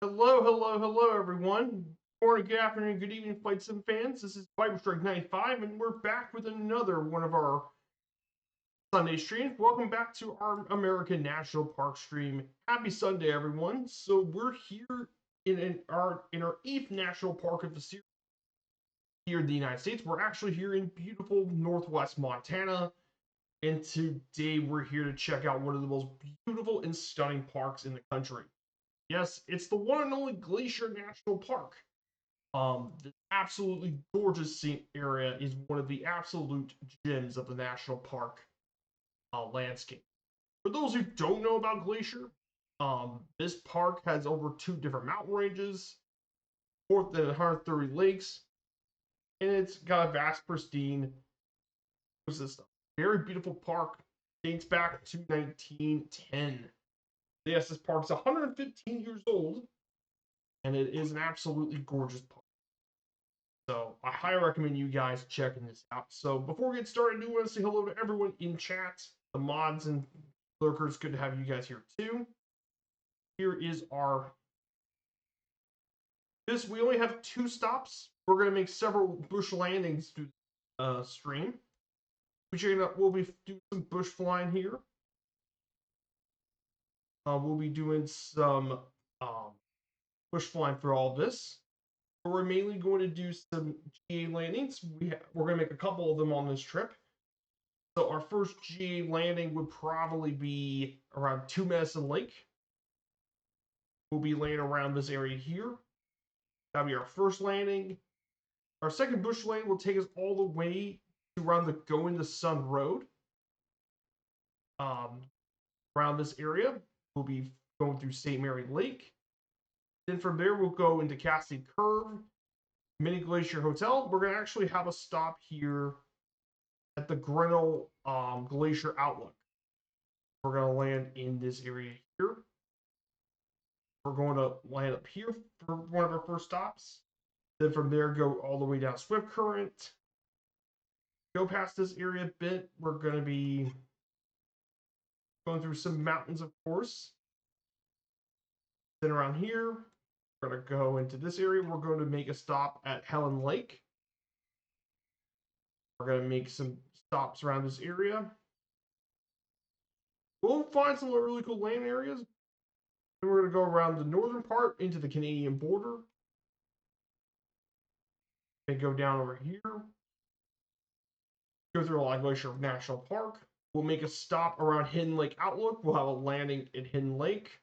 Hello, hello, hello, everyone. Good morning, good afternoon, good evening, Flight Sim fans. This is Viper Strike 95, and we're back with another one of our Sunday streams. Welcome back to our American National Park stream. Happy Sunday, everyone. So we're here in our eighth national park of the series here in the United States. We're actually here in beautiful Northwest Montana, and today we're here to check out one of the most beautiful and stunning parks in the country. Yes, it's the one and only Glacier National Park. The absolutely gorgeous area is one of the absolute gems of the national park landscape. For those who don't know about Glacier, this park has over two different mountain ranges, more than 130 lakes, and it's got a vast, pristine ecosystem. Very beautiful park, dates back to 1910. Yes, this park's 115 years old, and it is an absolutely gorgeous park. So I highly recommend you guys checking this out. So before we get started, I do want to say hello to everyone in chat, the mods and lurkers. Good to have you guys here too. Here is our we only have 2 stops. We're going to make several bush landings through the stream. We'll be doing some bush flying here. We'll be doing some bush flying for all this. We're mainly going to do some GA landings. We're going to make a couple of them on this trip. So our first GA landing would probably be around 2 Medicine Lake. We'll be laying around this area here. That'll be our first landing. Our second bush landing will take us all the way to around the Going to Sun Road. Around this area, we'll be going through St. Mary Lake. Then from there, we'll go into Cassie Curve, Mini Glacier Hotel. We're going to actually have a stop here at the Grinnell Glacier Outlook. We're going to land in this area here. We're going to land up here for one of our first stops. Then from there, go all the way down Swift Current. Go past this area a bit. We're going to be going through some mountains, of course. Then around here, we're going to go into this area. We're going to make a stop at Helen Lake. We're going to make some stops around this area. We'll find some really cool land areas. Then we're going to go around the northern part into the Canadian border. And go down over here. Go through Lake Glacier National Park. We'll make a stop around Hidden Lake Outlook. We'll have a landing at Hidden Lake.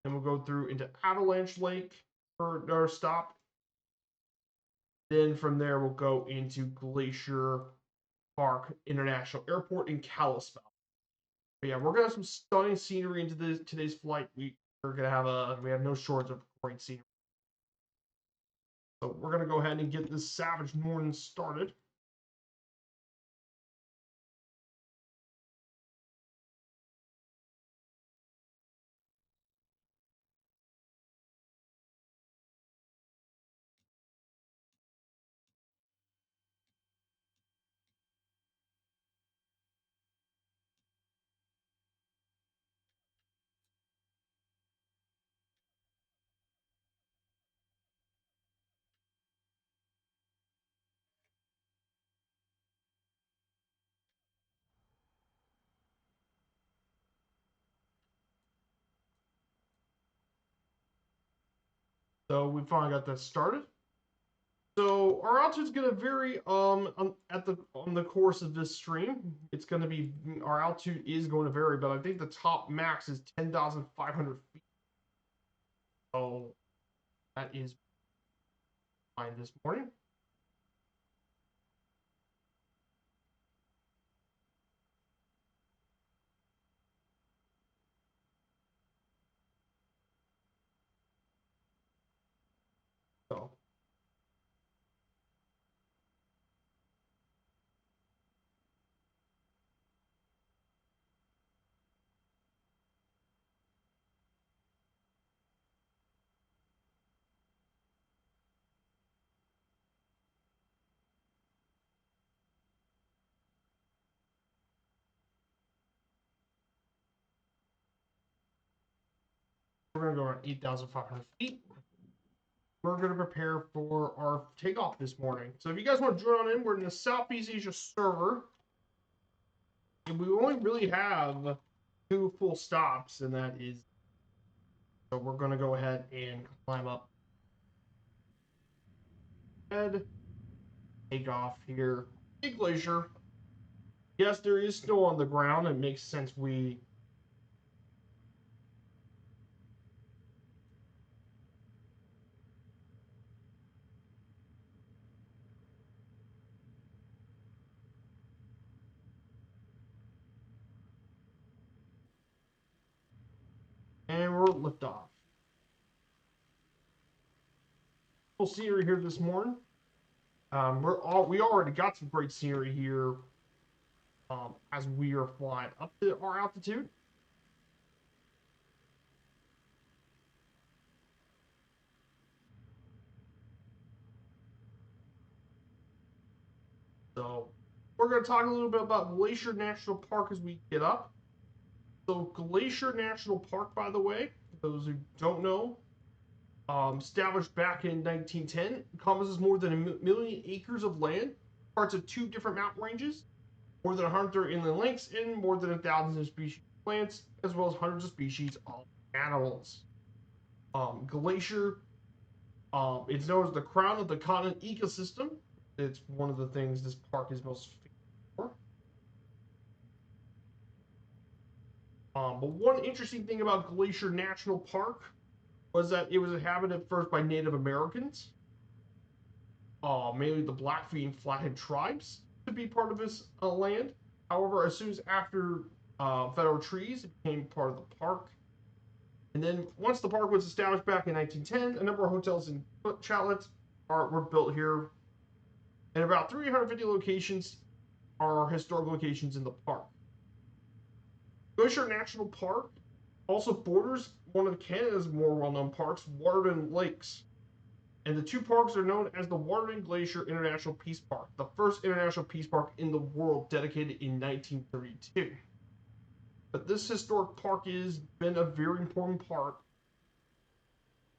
Then we'll go through into Avalanche Lake for our stop. Then from there, we'll go into Glacier Park International Airport in Kalispell. But yeah, we're gonna have some stunning scenery into today's flight. We have no shortage of great scenery. So we're gonna go ahead and get this savage morning started. So we finally got that started. So our altitude is going to vary on the course of this stream. It's going to be our altitude is going to vary, but I think the top max is 10,500 feet. So that is fine this morning. So going to go around 8,500 feet. We're going to prepare for our takeoff this morning. So if you guys want to join on in, we're in the Southeast Asia server. And we only really have 2 full stops, and that is... So we're going to go ahead and climb up. Head, take off here. Big Glacier. Yes, there is snow on the ground. It makes sense we... And we're liftoff. Full scenery here this morning. We already got some great scenery here as we are flying up to our altitude. So we're going to talk a little bit about Glacier National Park as we get up. So Glacier National Park, by the way, for those who don't know, established back in 1910, encompasses more than 1 million acres of land, parts of 2 different mountain ranges, more than 100 inland lakes, and more than 1,000 species of plants, as well as hundreds of species of animals. Glacier, it's known as the crown of the continent ecosystem. It's one of the things this park is most famous for. But one interesting thing about Glacier National Park was that it was inhabited first by Native Americans, mainly the Blackfeet and Flathead tribes, to be part of this land. However, as soon as after federal trees, it became part of the park. And then once the park was established back in 1910, a number of hotels and chalets were built here. And about 350 locations are historic locations in the park. Glacier National Park also borders one of Canada's more well-known parks, Waterton Lakes. And the 2 parks are known as the Waterton Glacier International Peace Park, the first international peace park in the world dedicated in 1932. But this historic park has been a very important part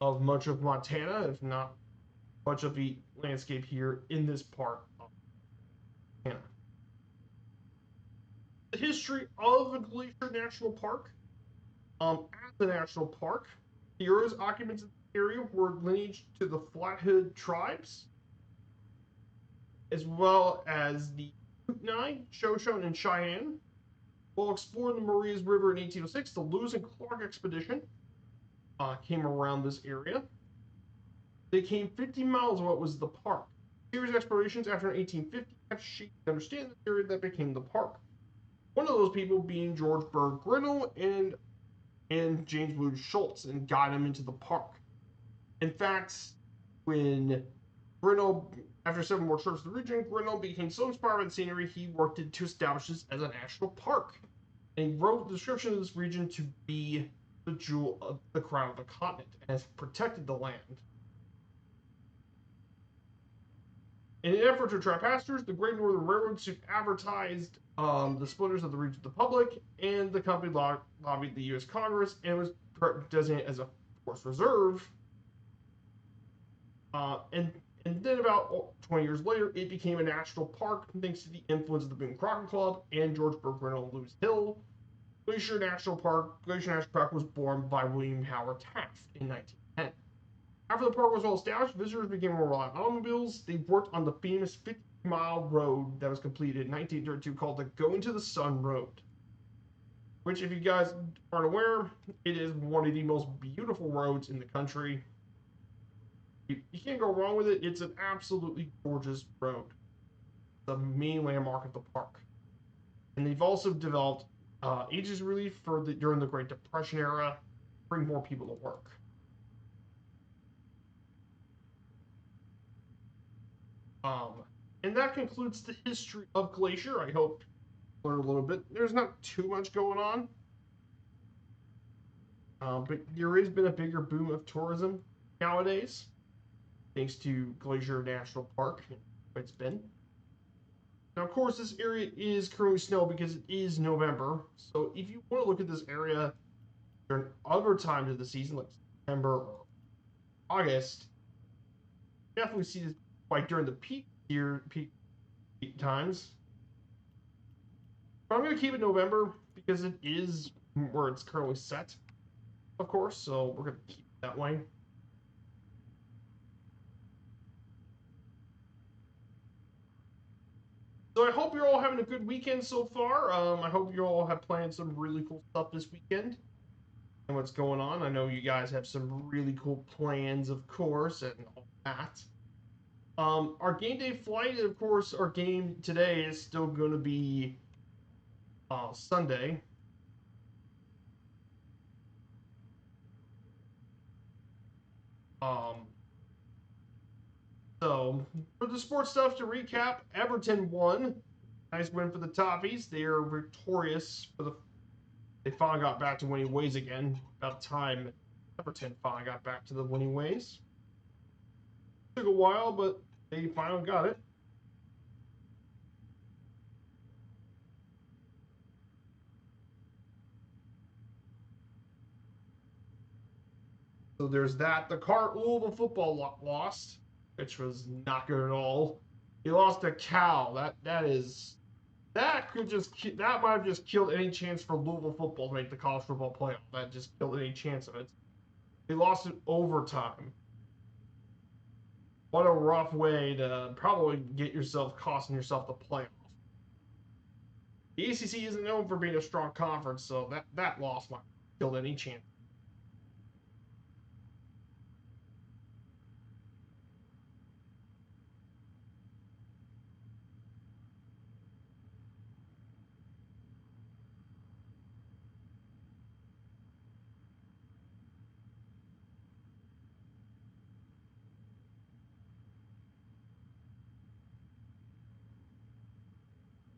of much of Montana, if not much of the landscape here in this part of Montana. The history of the Glacier National Park. As a national park, the earliest occupants of the area were lineage to the Flathead tribes, as well as the Kootenai, Shoshone, and Cheyenne. While exploring the Marias River in 1806, the Lewis and Clark expedition came around this area. They came 50 miles of what was the park. A series of explorations after 1850 have shaped to understand the area that became the park. One of those people being George Berg Grinnell and James Wood Schultz, and got him into the park. In fact, when Grinnell, after 7 more trips to the region, Grinnell became so inspired by the scenery, he worked to establish this as a national park. And he wrote the description of this region to be the jewel of the crown of the continent, and has protected the land. In an effort to attract passengers, the Great Northern Railroad soon advertised the splinters of the region to the public, and the company lobbied the U.S. Congress and was designated as a forest reserve. And then about 20 years later, it became a national park thanks to the influence of the Boone Crockett Club and George Berg Grinnell and Lewis Hill. Glacier National Park was born by William Howard Taft in 1910. After the park was well established, visitors became more reliant on automobiles. They worked on the famous 50-mile road that was completed in 1932 called the Going to the Sun Road, which, if you guys aren't aware, it is one of the most beautiful roads in the country. You can't go wrong with it. It's an absolutely gorgeous road. The main landmark of the park. And they've also developed agency relief during the Great Depression era, bring more people to work. And that concludes the history of Glacier. I hope you learned a little bit. There's not too much going on, but there has been a bigger boom of tourism nowadays, thanks to Glacier National Park. It's been. Now, of course, this area is currently snow because it is November. So if you want to look at this area during other times of the season, like September or August, definitely see this like during the peak times. But I'm going to keep it November because it is where it's currently set, of course. So we're going to keep it that way. So I hope you're all having a good weekend so far. I hope you all have planned some really cool stuff this weekend and what's going on. I know you guys have some really cool plans, of course, and all that. Our game day flight, of course, our game today is still going to be Sunday. Um, so for the sports stuff to recap, Everton won. Nice win for the Toffees. They are victorious for the. They finally got back to winning ways again. About time Everton finally got back to the winning ways. Took a while, but they finally got it. So there's that. The Cart Louisville football lost, which was not good at all. He lost a cow. That might have just killed any chance for Louisville football to make the college football playoff. That just killed any chance of it. They lost in overtime. What a rough way to probably get yourself costing yourself the playoff. The ACC isn't known for being a strong conference, so that loss might have killed any chance.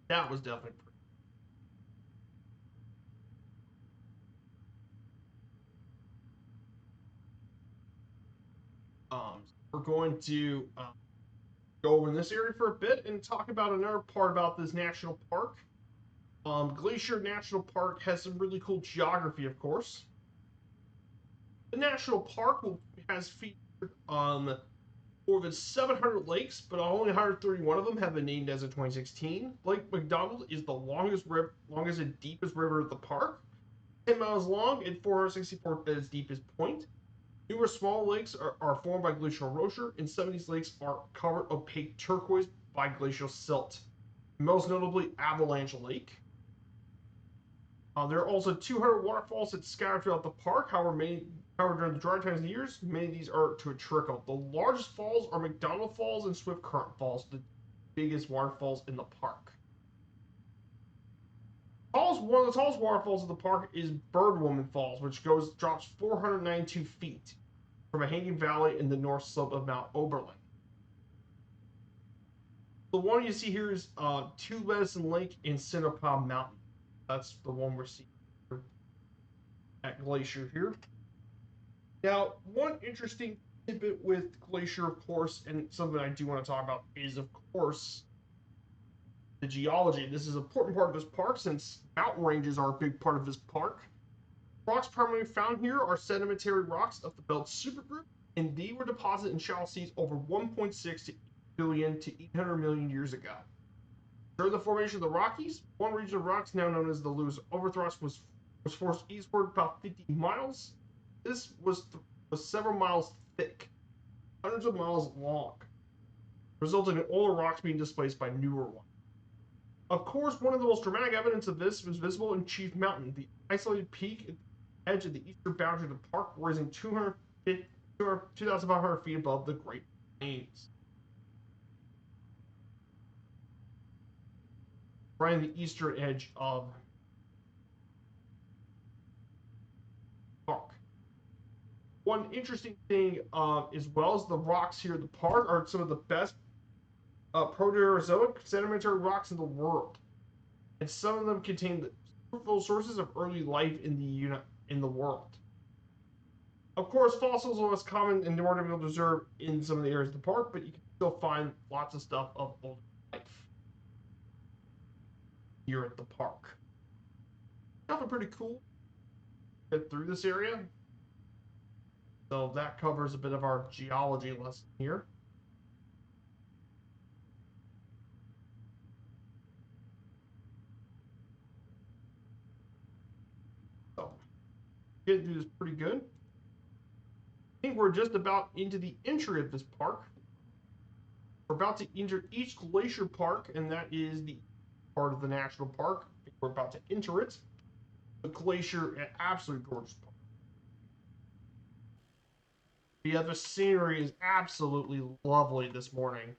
That was definitely pretty. We're going to go over in this area for a bit and talk about another part about this national park. Glacier National Park has some really cool geography, of course. The national park has featured more than 700 lakes, but only 131 of them have been named as of 2016. Lake McDonald is the longest and deepest river of the park, 10 miles long and 464 at its deepest point. Numerous small lakes are formed by glacial erosion, and some of these lakes are covered opaque turquoise by glacial silt. Most notably, Avalanche Lake. There are also 200 waterfalls that scatter throughout the park. However, during the dry times of the years, many of these are to a trickle. The largest falls are McDonald Falls and Swift Current Falls, the biggest waterfalls in the park. One of the tallest waterfalls of the park is Birdwoman Falls, which drops 492 feet from a hanging valley in the north slope of Mount Oberlin. The one you see here is Two Medicine Lake in Sinopah Mountain. That's the one we're seeing at Glacier here. Now, one interesting tidbit with Glacier, of course, and something I do want to talk about is, of course, the geology. This is an important part of this park since mountain ranges are a big part of this park. Rocks primarily found here are sedimentary rocks of the belt supergroup, and they were deposited in shallow seas over 1.6 billion to 800 million years ago. During the formation of the Rockies, one region of rocks now known as the Lewis Overthrust was forced eastward about 50 miles. This was several miles thick, hundreds of miles long, resulting in older rocks being displaced by newer ones. Of course, one of the most dramatic evidence of this was visible in Chief Mountain, the isolated peak at the edge of the eastern boundary of the park, rising 2,500 feet above the Great Plains. Right on the eastern edge of the park. One interesting thing, as well as the rocks here at the park, are some of the best Proterozoic sedimentary rocks in the world, and some of them contain the fruitful sources of early life in the world. Of course, fossils are less common and more difficult to observe in some of the areas of the park, but you can still find lots of stuff of old life here at the park. Definitely pretty cool. Get through this area. So that covers a bit of our geology lesson here. So getting through this pretty good. I think we're just about into the entry of this park. We're about to enter each glacier park, and that is the part of the national park. We're about to enter it. The Glacier, an absolutely gorgeous park. Yeah, the scenery is absolutely lovely this morning.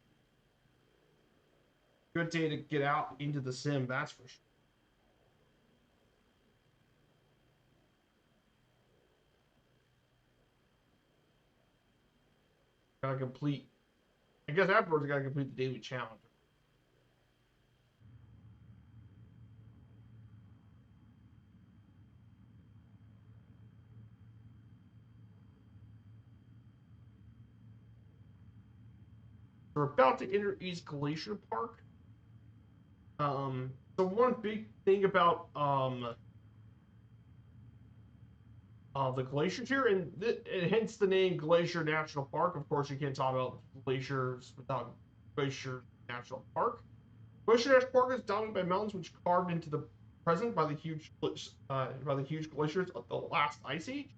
Good day to get out into the sim, that's for sure. Gotta complete. I guess afterwards I gotta complete the daily challenge. We're about to enter East Glacier Park. So one big thing about the glaciers here, and hence the name Glacier National Park. Of course, you can't talk about glaciers without Glacier National Park. Glacier National Park is dominated by mountains which carved into the present by the huge glaciers of the last ice age.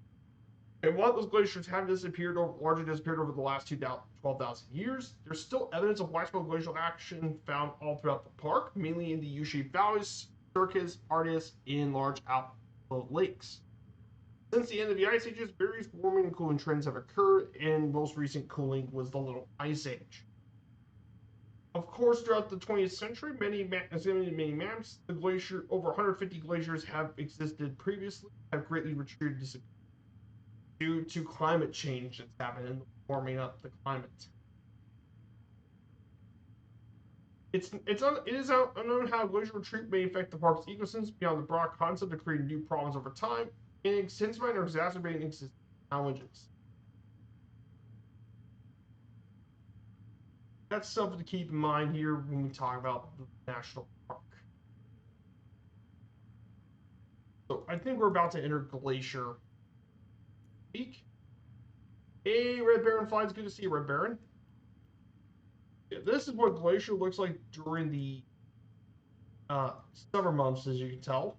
And while those glaciers have largely disappeared over the last 12,000 years, there's still evidence of widespread glacial action found all throughout the park, mainly in the U-shaped valleys, cirques, artists, and large outflow lakes. Since the end of the ice ages, various warming and cooling trends have occurred, and most recent cooling was the Little Ice Age. Of course, throughout the 20th century, many maps, the glacier, over 150 glaciers have existed previously, have greatly retreated due to climate change that's happened and warming up the climate. It is unknown how glacial retreat may affect the park's ecosystems beyond the broad concept of creating new problems over time and intensifying or exacerbating existing challenges. That's something to keep in mind here when we talk about the national park. So I think we're about to enter Glacier Peak. Hey, Red Baron Fly, it's good to see you, Red Baron. Yeah, this is what Glacier looks like during the summer months, as you can tell.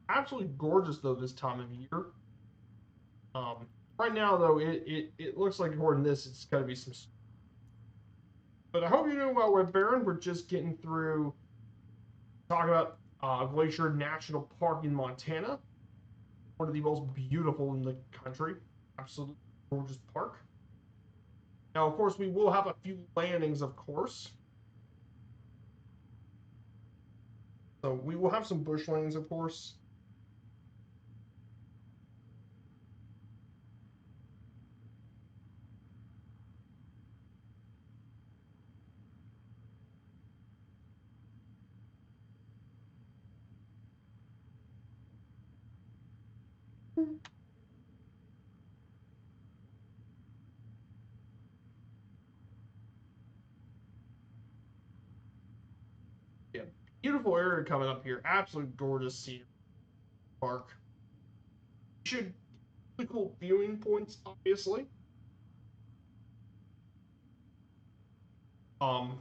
Absolutely gorgeous, though, this time of year. Right now, though, it looks like according to this, it's got to be some. But I hope you're doing well, Red Baron. We're just getting through talking about Glacier National Park in Montana, one of the most beautiful in the country. Absolutely gorgeous park. Now, of course, we will have a few landings, of course. So we will have some bush landings, of course. Yeah, beautiful area coming up here. Absolute gorgeous scene park. Should really cool viewing points, obviously. Um,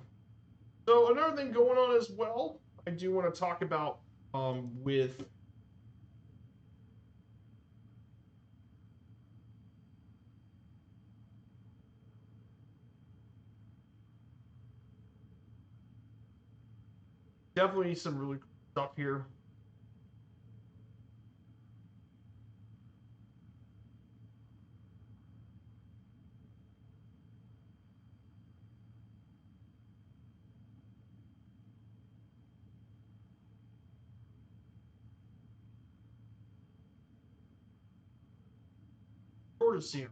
so another thing going on as well, I do want to talk about with definitely some really cool stuff here. Gorgeous scenery.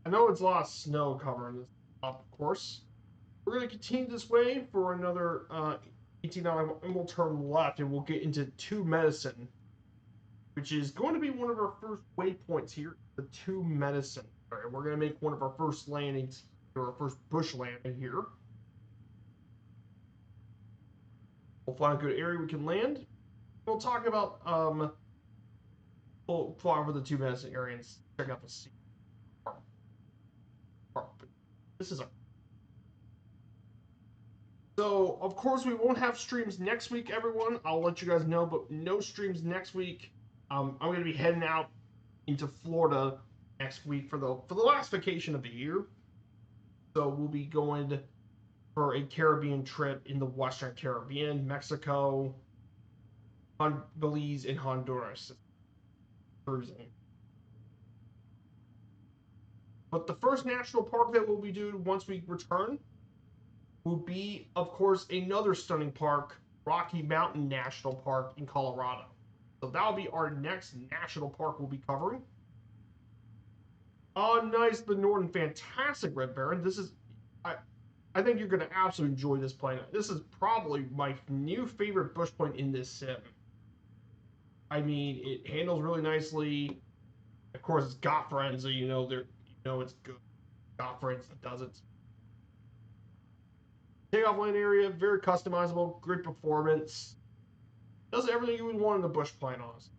I know it's a lot of snow covering this up, of course. We're going to continue this way for another 18 hours, and we'll turn left, and we'll get into 2 Medicine, which is going to be one of our first waypoints here. The 2 Medicine. All right, we're going to make one of our first landings, or our first bush landing here. We'll find a good area we can land. We'll talk about fly over the Two Medicine area and check out the sea park. But this is a so of course we won't have streams next week, everyone. I'll let you guys know, but no streams next week. I'm going to be heading out into Florida next week for the last vacation of the year. So we'll be going for a Caribbean trip in the Western Caribbean, Mexico, Belize, and Honduras. Cruising. But the first national park that we'll be doing once we return will be, of course, another stunning park, Rocky Mountain National Park in Colorado. So that'll be our next national park we'll be covering. Oh, nice, the Norton, fantastic, Red Baron. This is, I think you're going to absolutely enjoy this plane. This is probably my new favorite bush plane in this sim. I mean, it handles really nicely. Of course, it's got friends, so you know it's good. Got friends that does it. Takeoff lane area, very customizable, great performance. Does everything you would want in a bush plane, honestly.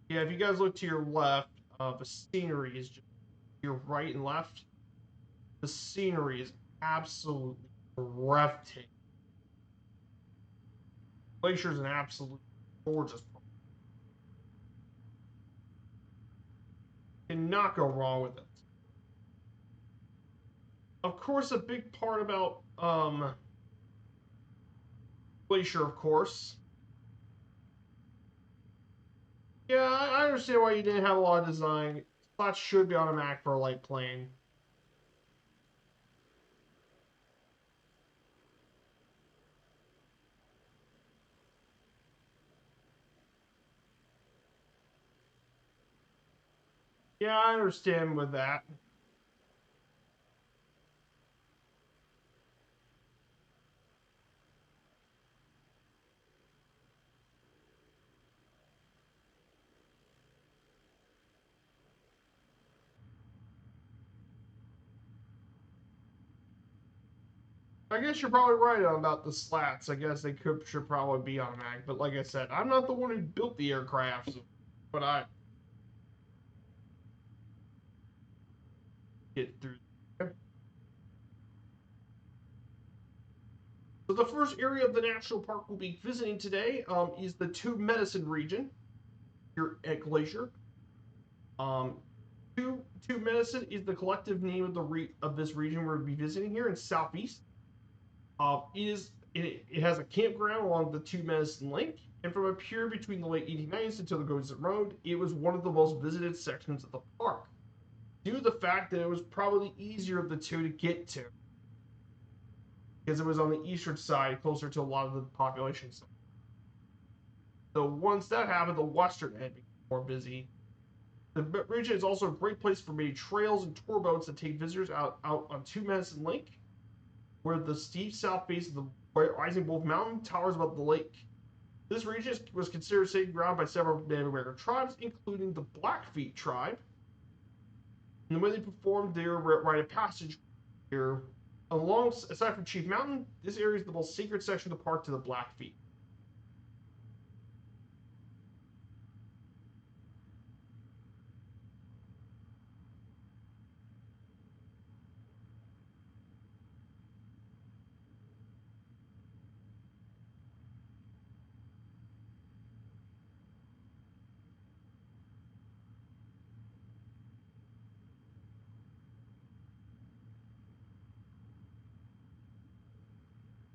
Yeah, if you guys look to your left, the scenery is just your right and left. The scenery is absolutely breathtaking. Glacier is an absolute gorgeous place. Cannot go wrong with it. Of course, a big part about Glacier, of course. Yeah, I understand why you didn't have a lot of design. Slots should be on a Mac for a light plane. Yeah, I understand with that. I guess you're probably right about the slats. I guess they should probably be on a Mac, but like I said, I'm not the one who built the aircraft, so, but I get through. So the first area of the national park we'll be visiting today is the Two Medicine region here at Glacier. Um, Two Medicine is the collective name of of this region we're going to be visiting here in Southeast. It has a campground along the Two Medicine Lake, and from a pier between the late 1890s until the Golden Road, it was one of the most visited sections of the park, due to the fact that it was probably easier of the two to get to, because it was on the eastern side, closer to a lot of the population. So once that happened, the western end became more busy. The region is also a great place for many trails and tour boats that take visitors out on Two Medicine Lake, where the steep south face of the rising Wolf Mountain towers above the lake. This region was considered sacred ground by several Native American tribes, including the Blackfeet tribe. And the way they performed their rite of passage here, aside from Chief Mountain, this area is the most sacred section of the park to the Blackfeet.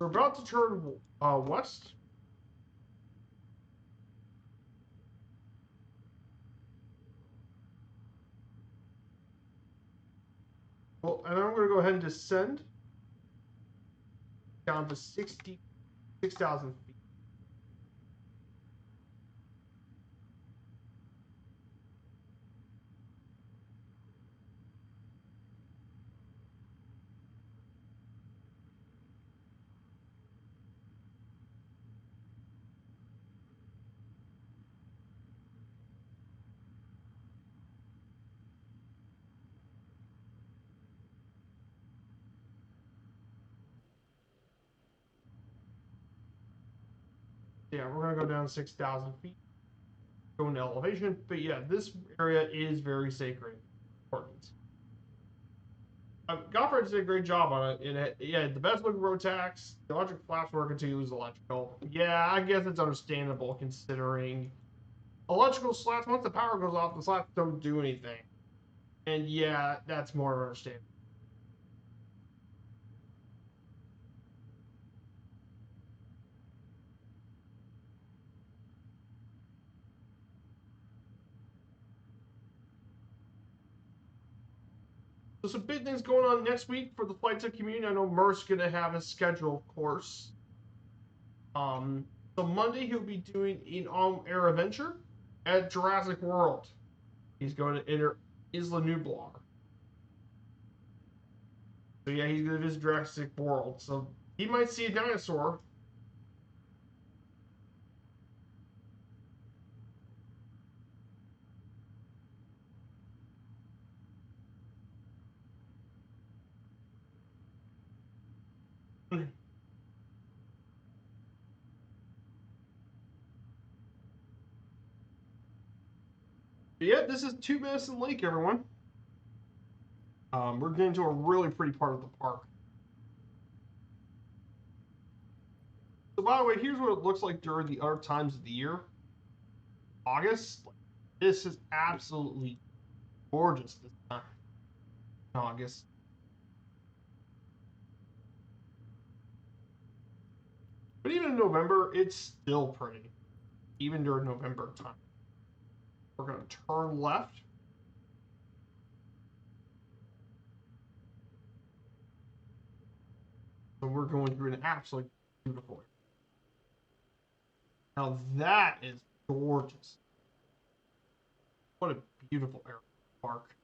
We're about to turn west. Well, and I'm going to go ahead and descend down to 66,000 feet. Yeah, we're gonna go down 6,000 feet, go into elevation. But yeah, this area is very sacred, important. Goffred did a great job on it. Yeah, the best looking road tax. The electric flaps working to use electrical. Yeah, I guess it's understandable considering electrical slats. Once the power goes off, the slats don't do anything. And yeah, that's more understandable. So some big things going on next week for the Flight Tech community. I know Merck's gonna have a schedule, of course. Um, so Monday he'll be doing an on-air adventure at Jurassic World. He's going to enter Isla Nublar. So yeah, he's gonna visit Jurassic World. So he might see a dinosaur. Yeah, this is Two Medicine Lake, everyone. We're getting to a really pretty part of the park. So, by the way, here's what it looks like during the other times of the year. August, this is absolutely gorgeous this time in August. But even in November, it's still pretty, even during November time. We're going to turn left. So we're going through an absolutely beautiful area. Now that is gorgeous. What a beautiful area park.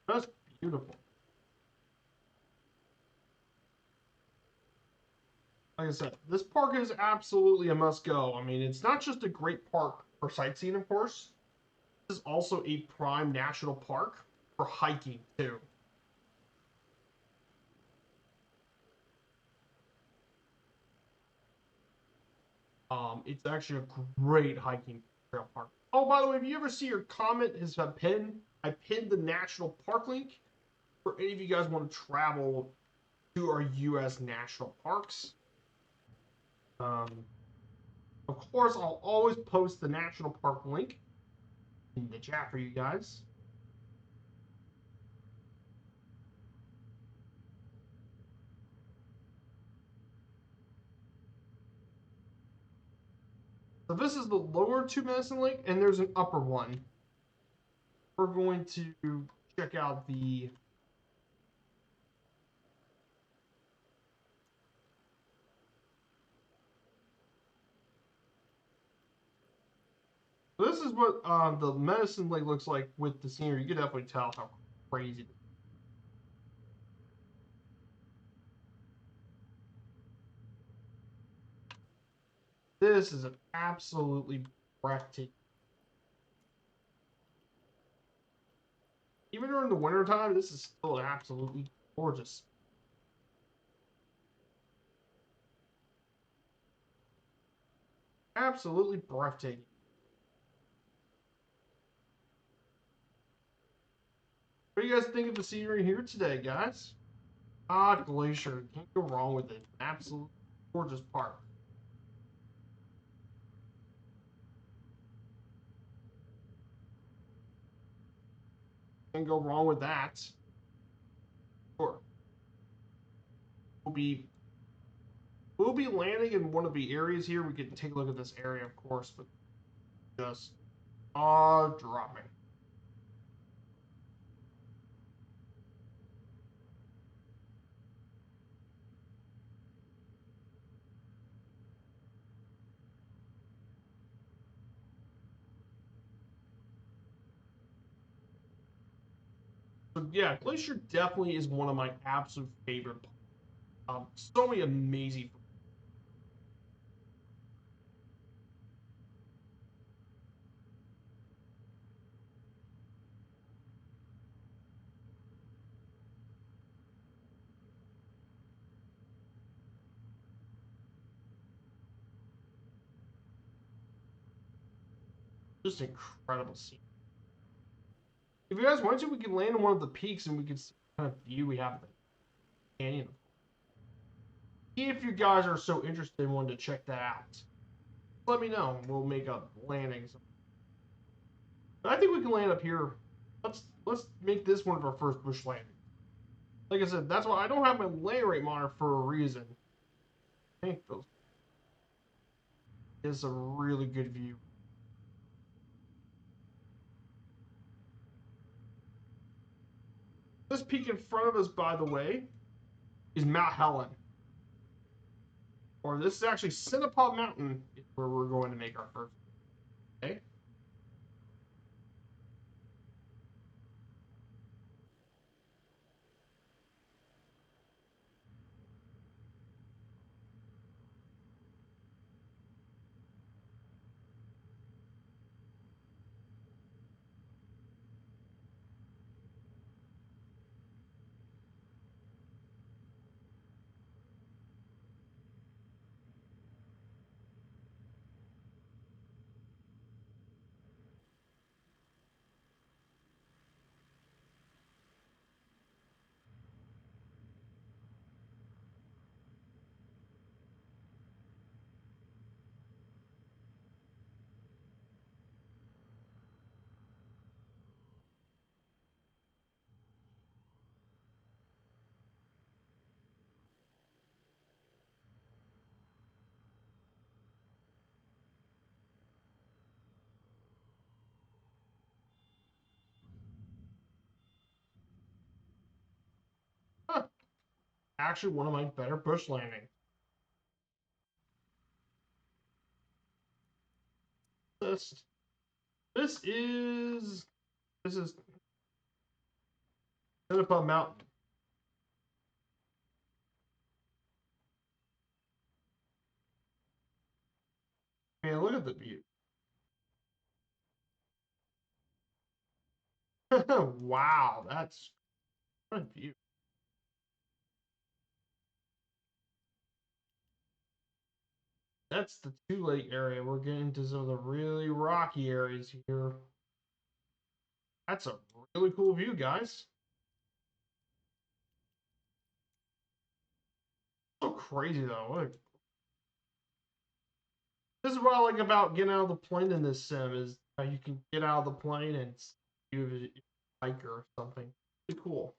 That's beautiful. Like I said, this park is absolutely a must go. I mean, it's not just a great park for sightseeing, of course. This is also a prime national park for hiking too. It's actually a great hiking trail park. Oh, by the way, if you ever see your comment has a pin, I pinned the national park link for any of you guys want to travel to our U.S. national parks. Um, of course, I'll always post the national park link in the chat for you guys. So this is the lower Two Medicine Lake, and there's an upper one. We're going to check out the. This is what the Medicine Lake looks like with the scenery. You can definitely tell how crazy. This is an absolutely breathtaking. Even during the wintertime, this is still absolutely gorgeous. Absolutely breathtaking. What do you guys think of the scenery here today, guys? Glacier. Can't go wrong with it. Absolutely gorgeous park. Can't go wrong with that. Sure. We'll be we'll be landing in one of the areas here. We can take a look at this area, of course, but just dropping. So yeah, Glacier definitely is one of my absolute favorite. So many amazing. Just incredible scene. If you guys want to, we can land on one of the peaks and we can see what kind of view we have of the canyon. If you guys are so interested in wanting to check that out, let me know. We'll make a landing. But I think we can land up here. Let's make this one of our first bush landings. Like I said, that's why I don't have my layer rate monitor for a reason. I think those is a really good view. This peak in front of us, by the way, is Mount Helen. Or this is actually Cinnapaw Mountain, is where we're going to make our first. Okay. Huh. Actually, one of my better bush landings. This, this is Cinnapaw Mountain. Man, look at the view. Wow, that's what a view. That's the two lake area. We're getting into some of the really rocky areas here. That's a really cool view, guys. So crazy though. This is what I like about getting out of the plane in this sim is how you can get out of the plane and you a hiker or something. Pretty cool.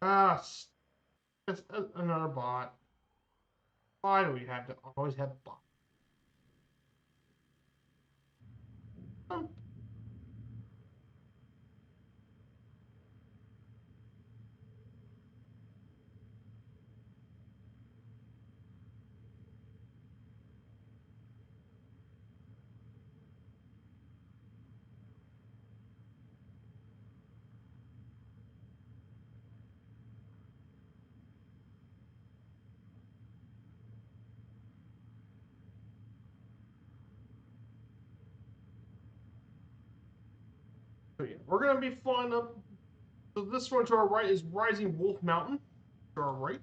Ah, it's another bot. Why do we have to always have bots? So yeah, we're gonna be flying up. So this one to our right is Rising Wolf Mountain. To our right.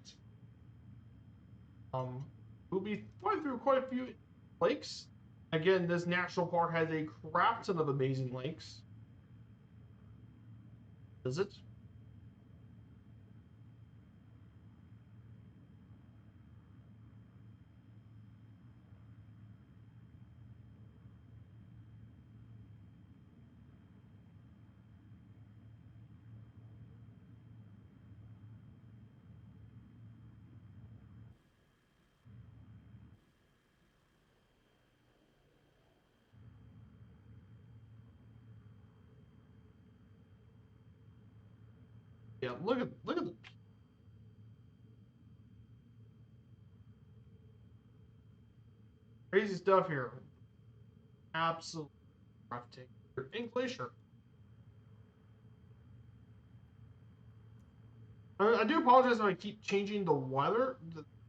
Um, we'll be flying through quite a few lakes. Again, this national park has a crap ton of amazing lakes. Is it? Yeah. Look at the crazy stuff here. Absolutely breathtaking. In Glacier. I do apologize if I keep changing the weather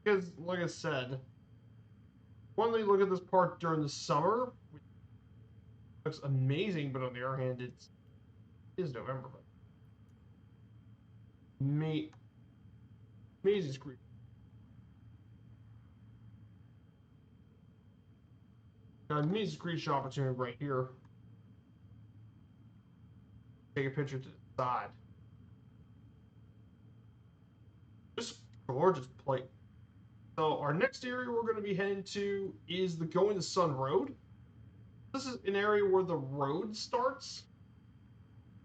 because, like I said, when they look at this park during the summer, which looks amazing, but on the other hand, it is November. May, amazing screen. Now, amazing screenshot opportunity right here. Take a picture to the side. Just gorgeous place. So our next area we're going to be heading to is the Going to Sun Road. This is an area where the road starts.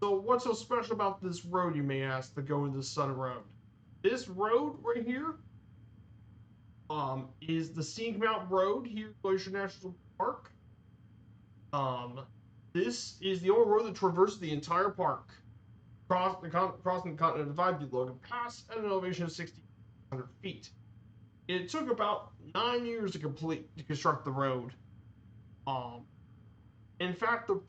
So what's so special about this road, you may ask, the Going to the Sun Road? This road right here is the Scenic Mountain Road here at Glacier National Park. This is the only road that traverses the entire park, crossing the Continental Divide through Logan Pass at an elevation of 6,600 feet. It took about 9 years to construct the road. In fact, the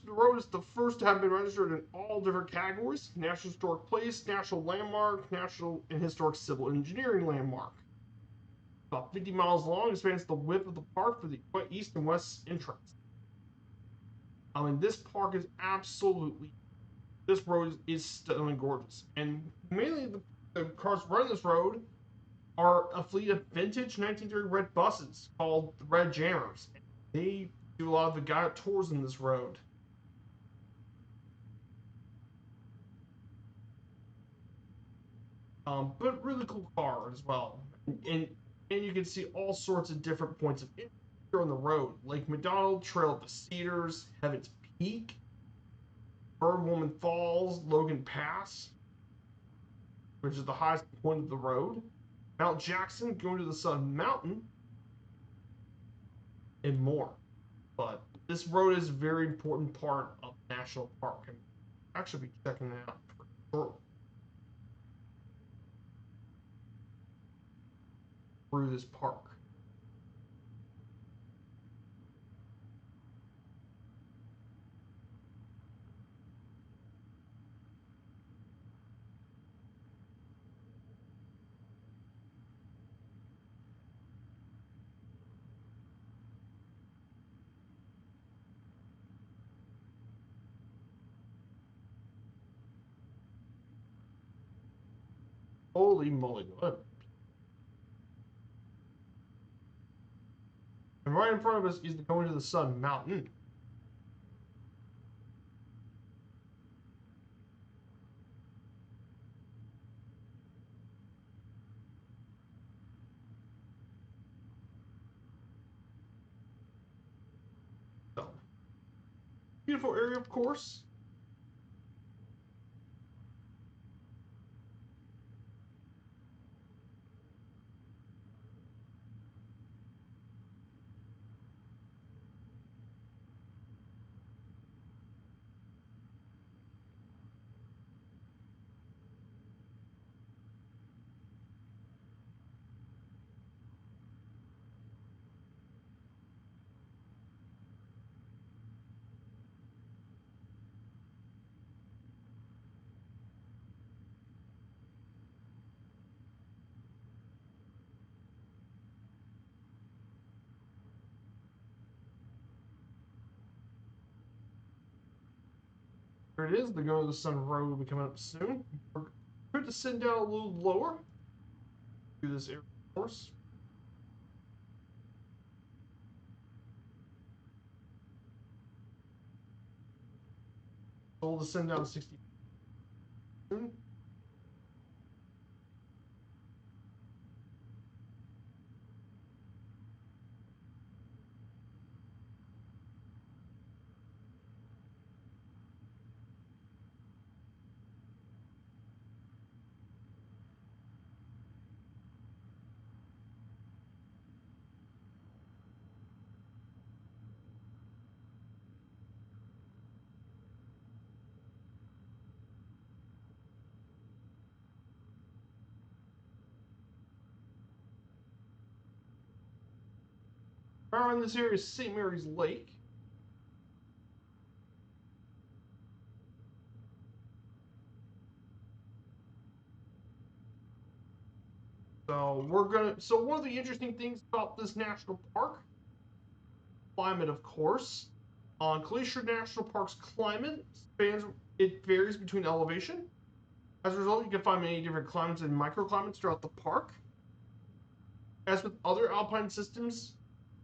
road is the first to have been registered in all different categories: National Historic Place, National Landmark, National and Historic Civil Engineering Landmark. About 50 miles long, it spans the width of the park for the east and west entrance. I mean, this park is absolutely, this road is stunning gorgeous. And mainly the cars running this road are a fleet of vintage 1930 red buses called the Red Jammers. They do a lot of the guided tours in this road. But really cool car as well. And you can see all sorts of different points of interest here on the road. Lake McDonald, Trail of the Cedars, Heaven's Peak, Birdwoman Falls, Logan Pass, which is the highest point of the road, Mount Jackson, Going to the Sun Mountain, and more. But this road is a very important part of the national park, and I'll actually be checking it out for sure through this park. Holy moly! And right in front of us is the Going to the Sun Mountain. So, beautiful area, of course. There it is. The Going to the Sun Road will be coming up soon. We're going to send down a little lower through this area, of course. So we'll descend down to 60 soon. Around this area is St. Mary's Lake. So one of the interesting things about this national park, climate, of course. Glacier National Park's climate spans it varies between elevation. As a result, you can find many different climates and microclimates throughout the park. As with other alpine systems,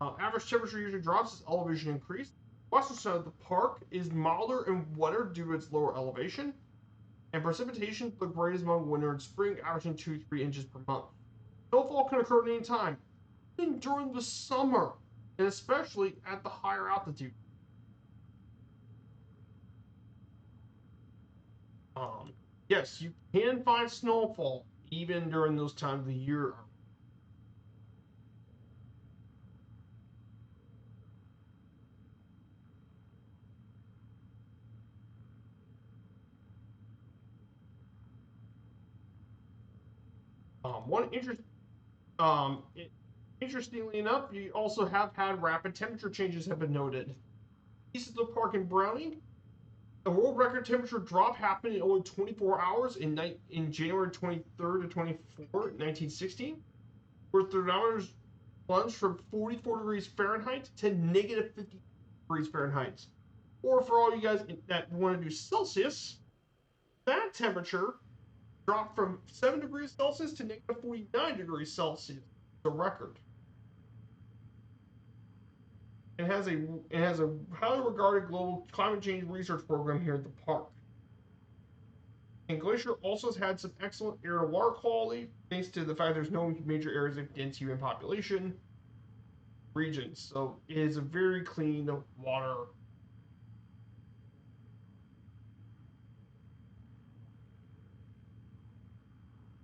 average temperature usually drops as elevation increases. The western side of the park is milder and wetter due to its lower elevation, and precipitation is the greatest among winter and spring, averaging 2 to 3 inches per month. Snowfall can occur at any time, even during the summer, and especially at the higher altitude. Um, yes, you can find snowfall even during those times of the year. One interest, interestingly enough, you also have had rapid temperature changes have been noted. East of the park in Browning, a world record temperature drop happened in only 24 hours in January 23rd to 24th, 1916, where thermometers plunged from 44 degrees Fahrenheit to negative 50 degrees Fahrenheit. Or for all you guys that want to do Celsius, that temperature dropped from 7 degrees Celsius to negative 49 degrees Celsius, the record. It has a highly regarded global climate change research program here at the park. And Glacier also has had some excellent air and water quality, thanks to the fact there's no major areas of dense human population regions. So it is a very clean water.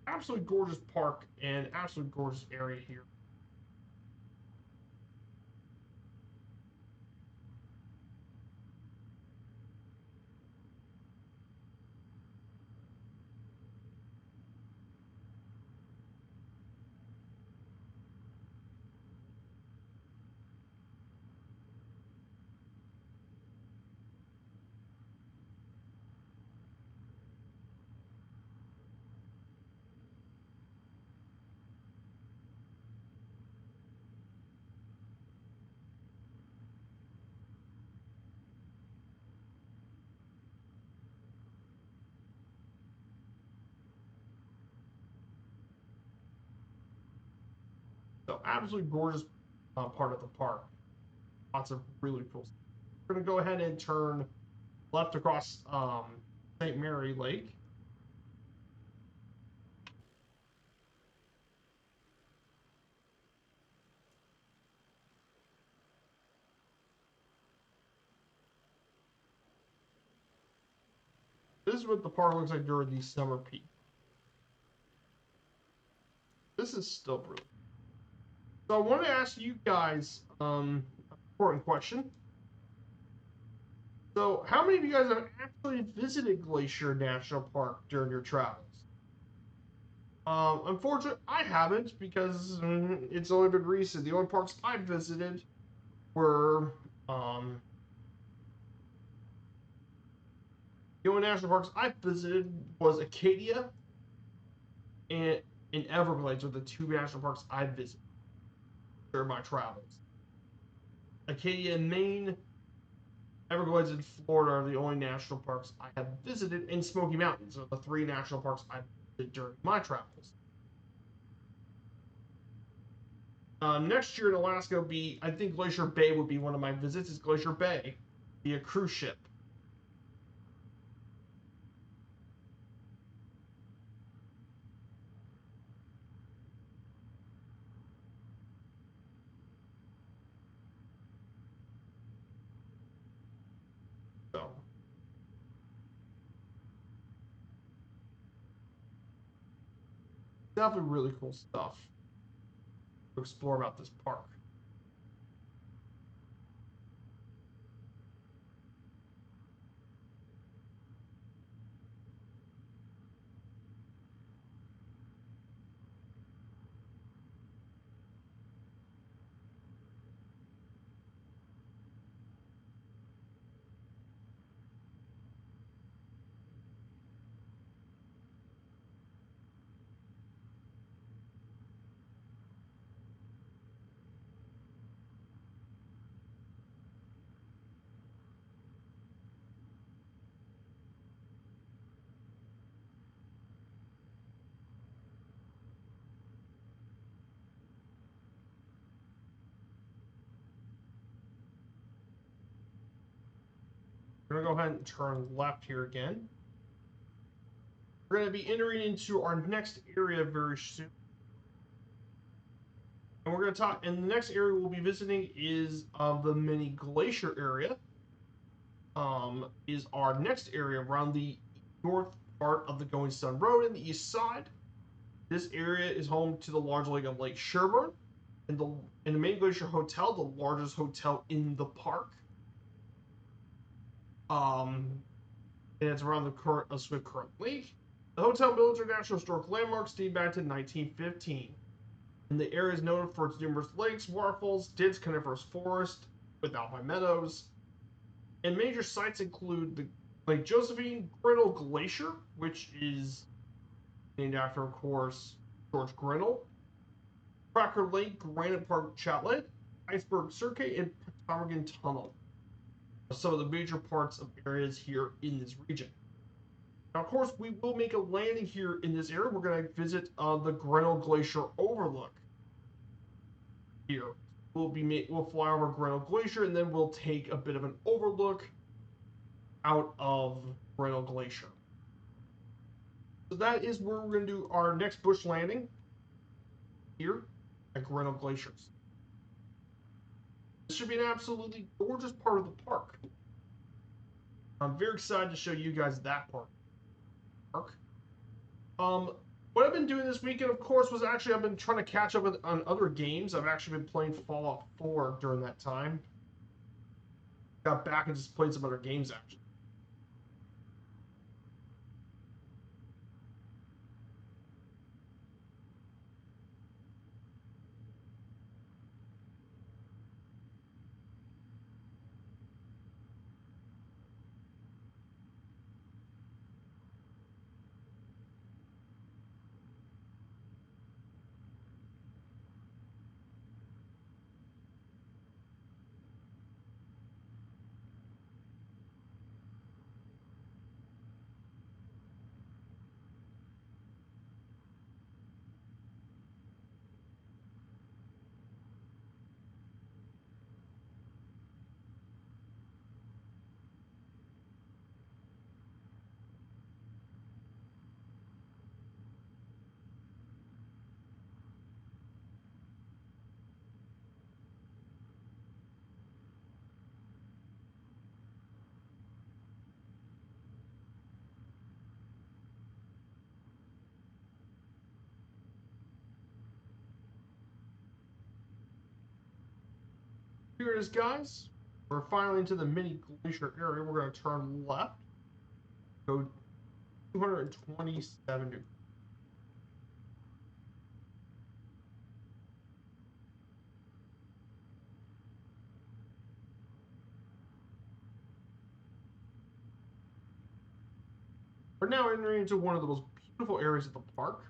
Absolutely gorgeous park and absolutely gorgeous area here. So absolutely gorgeous part of the park. Lots of really cool stuff. We're gonna go ahead and turn left across St. Mary Lake. This is what the park looks like during the summer peak. This is still brilliant. So I want to ask you guys an important question. So how many of you guys have actually visited Glacier National Park during your travels? Unfortunately, I haven't because it's only been recent. The only parks I visited were the only national parks I visited was Acadia and Everglades are the two national parks I visited during my travels. Acadia in Maine, Everglades in Florida are the only national parks I have visited, and Smoky Mountains are the three national parks I visited during my travels. Next year in Alaska would be, I think Glacier Bay would be one of my visits. Is Glacier Bay, be a cruise ship. So definitely really cool stuff to explore about this park. We're going to go ahead and turn left here again. We're going to be entering into our next area very soon. And we're going to talk, and the next area we'll be visiting is the mini glacier area. Is our next area around the north part of the Going Sun Road in the east side. This area is home to the large lake of Lake Sherburne and the main Glacier Hotel, the largest hotel in the park. And it's around the current Swift Current Lake. The hotel buildings are National Historic Landmarks dating back to 1915. And the area is noted for its numerous lakes, waterfalls, dense coniferous forest with alpine meadows. And major sites include the Lake Josephine, Grinnell Glacier, which is named after, of course, George Grinnell, Cracker Lake, Granite Park Chalet, Iceberg Circuit, and Ptarmigan Tunnel. Some of the major parts of areas here in this region. Now, of course, we will make a landing here in this area. We're going to visit the Grinnell Glacier Overlook here. We'll fly over Grinnell Glacier, and then we'll take a bit of an overlook out of Grinnell Glacier. So that is where we're going to do our next bush landing here at Grinnell Glaciers. This should be an absolutely gorgeous part of the park. I'm very excited to show you guys that part. What I've been doing this weekend, of course, was actually I've been trying to catch up on other games. I've actually been playing Fallout 4 during that time. Got back and just played some other games, actually. Here it is, guys. We're finally into the mini glacier area. We're going to turn left. Go 227 degrees. We're now entering into one of the most beautiful areas of the park,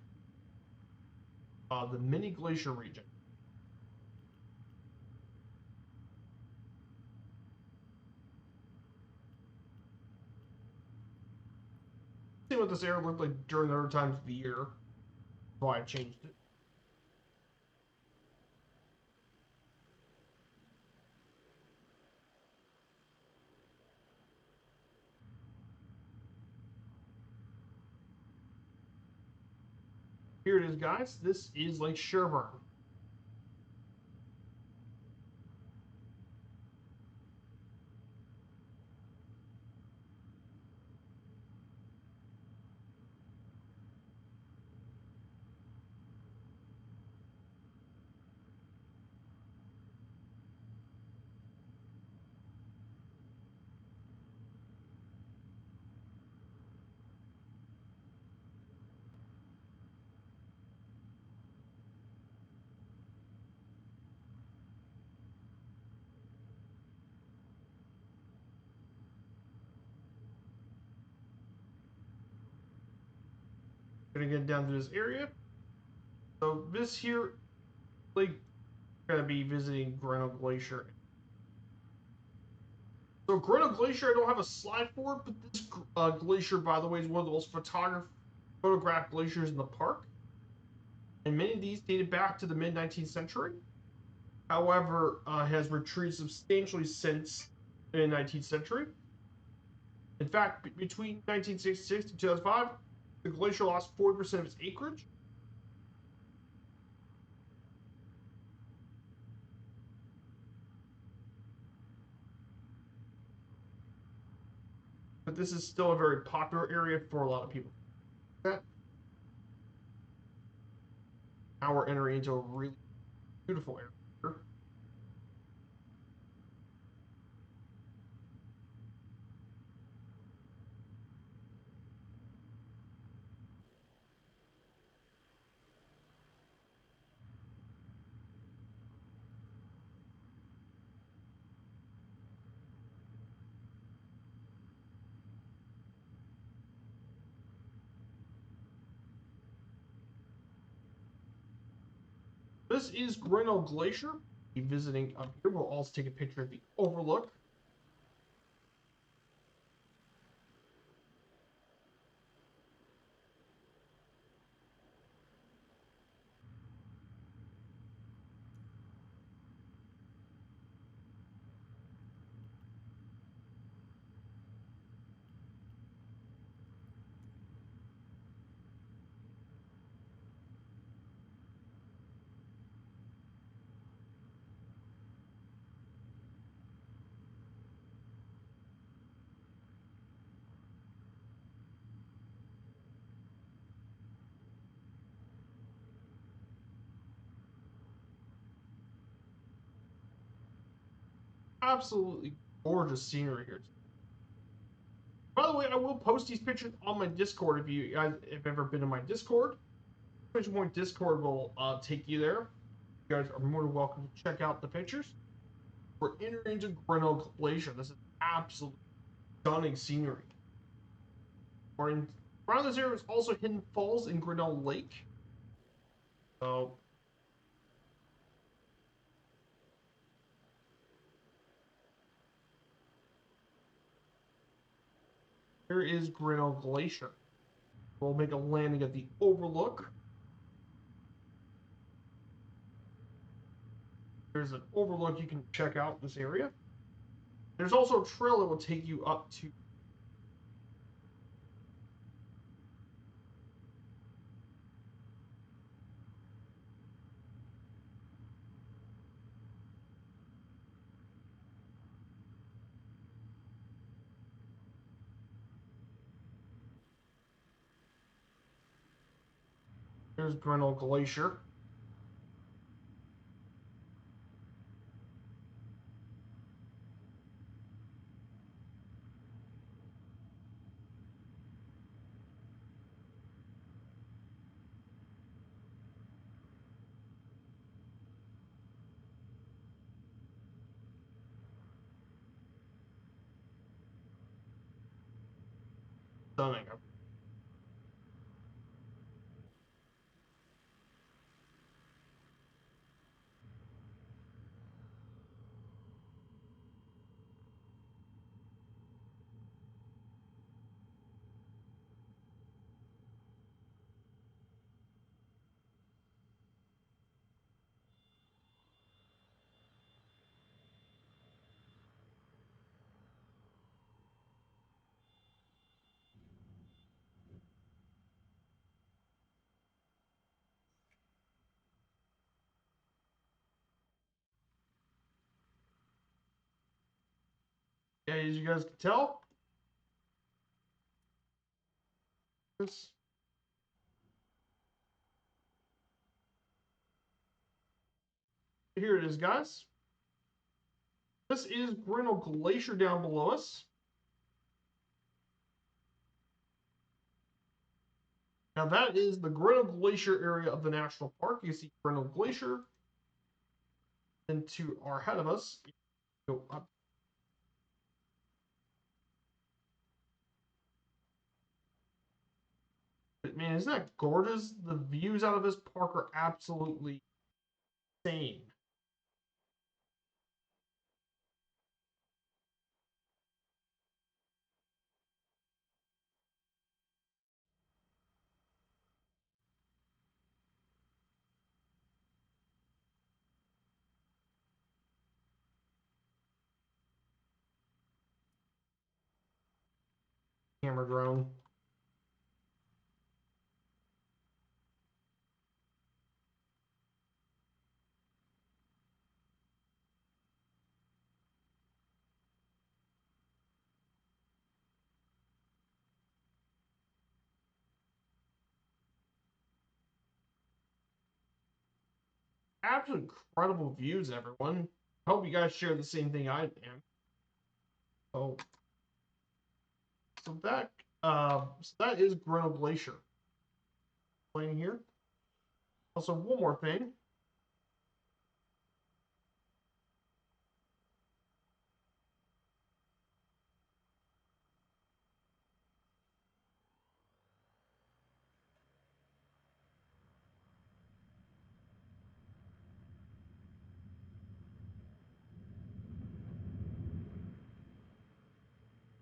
the mini glacier region. See what this area looked like during the other times of the year. That's why I changed it. Here it is, guys. This is Lake Sherburne. Gonna get down to this area. So this here, like, gonna be visiting Grinnell Glacier. So Grinnell Glacier, I don't have a slide for it, but this glacier, by the way, is one of the most photographed glaciers in the park. And many of these dated back to the mid-19th century. However, has retreated substantially since the 19th century. In fact, between 1966 and 2005, the glacier lost 40% of its acreage. But this is still a very popular area for a lot of people. Now we're entering into a really beautiful area. This is Grinnell Glacier. Be visiting up here. We'll also take a picture of the overlook. Absolutely gorgeous scenery here. By the way, I will post these pictures on my Discord if you guys have ever been in my Discord. Picture Point Discord will take you there. You guys are more than welcome to check out the pictures. We're entering into Grinnell Glacier. This is absolutely stunning scenery. Around this area is also Hidden Falls and Grinnell Lake. So here is Grinnell Glacier. We'll make a landing at the overlook. There's an overlook you can check out this area. There's also a trail that will take you up to. There's Grinnell Glacier. Stunning. Yeah, as you guys can tell, this here it is, guys. This is Grinnell Glacier down below us. Now that is the Grinnell Glacier area of the national park. You see Grinnell Glacier. And to our head of us, go up. Man, isn't that gorgeous? The views out of this park are absolutely insane. camera drone. Absolutely incredible views, everyone. I hope you guys share the same thing I am. So, so that is Grinnell Glacier. Playing here. Also, one more thing.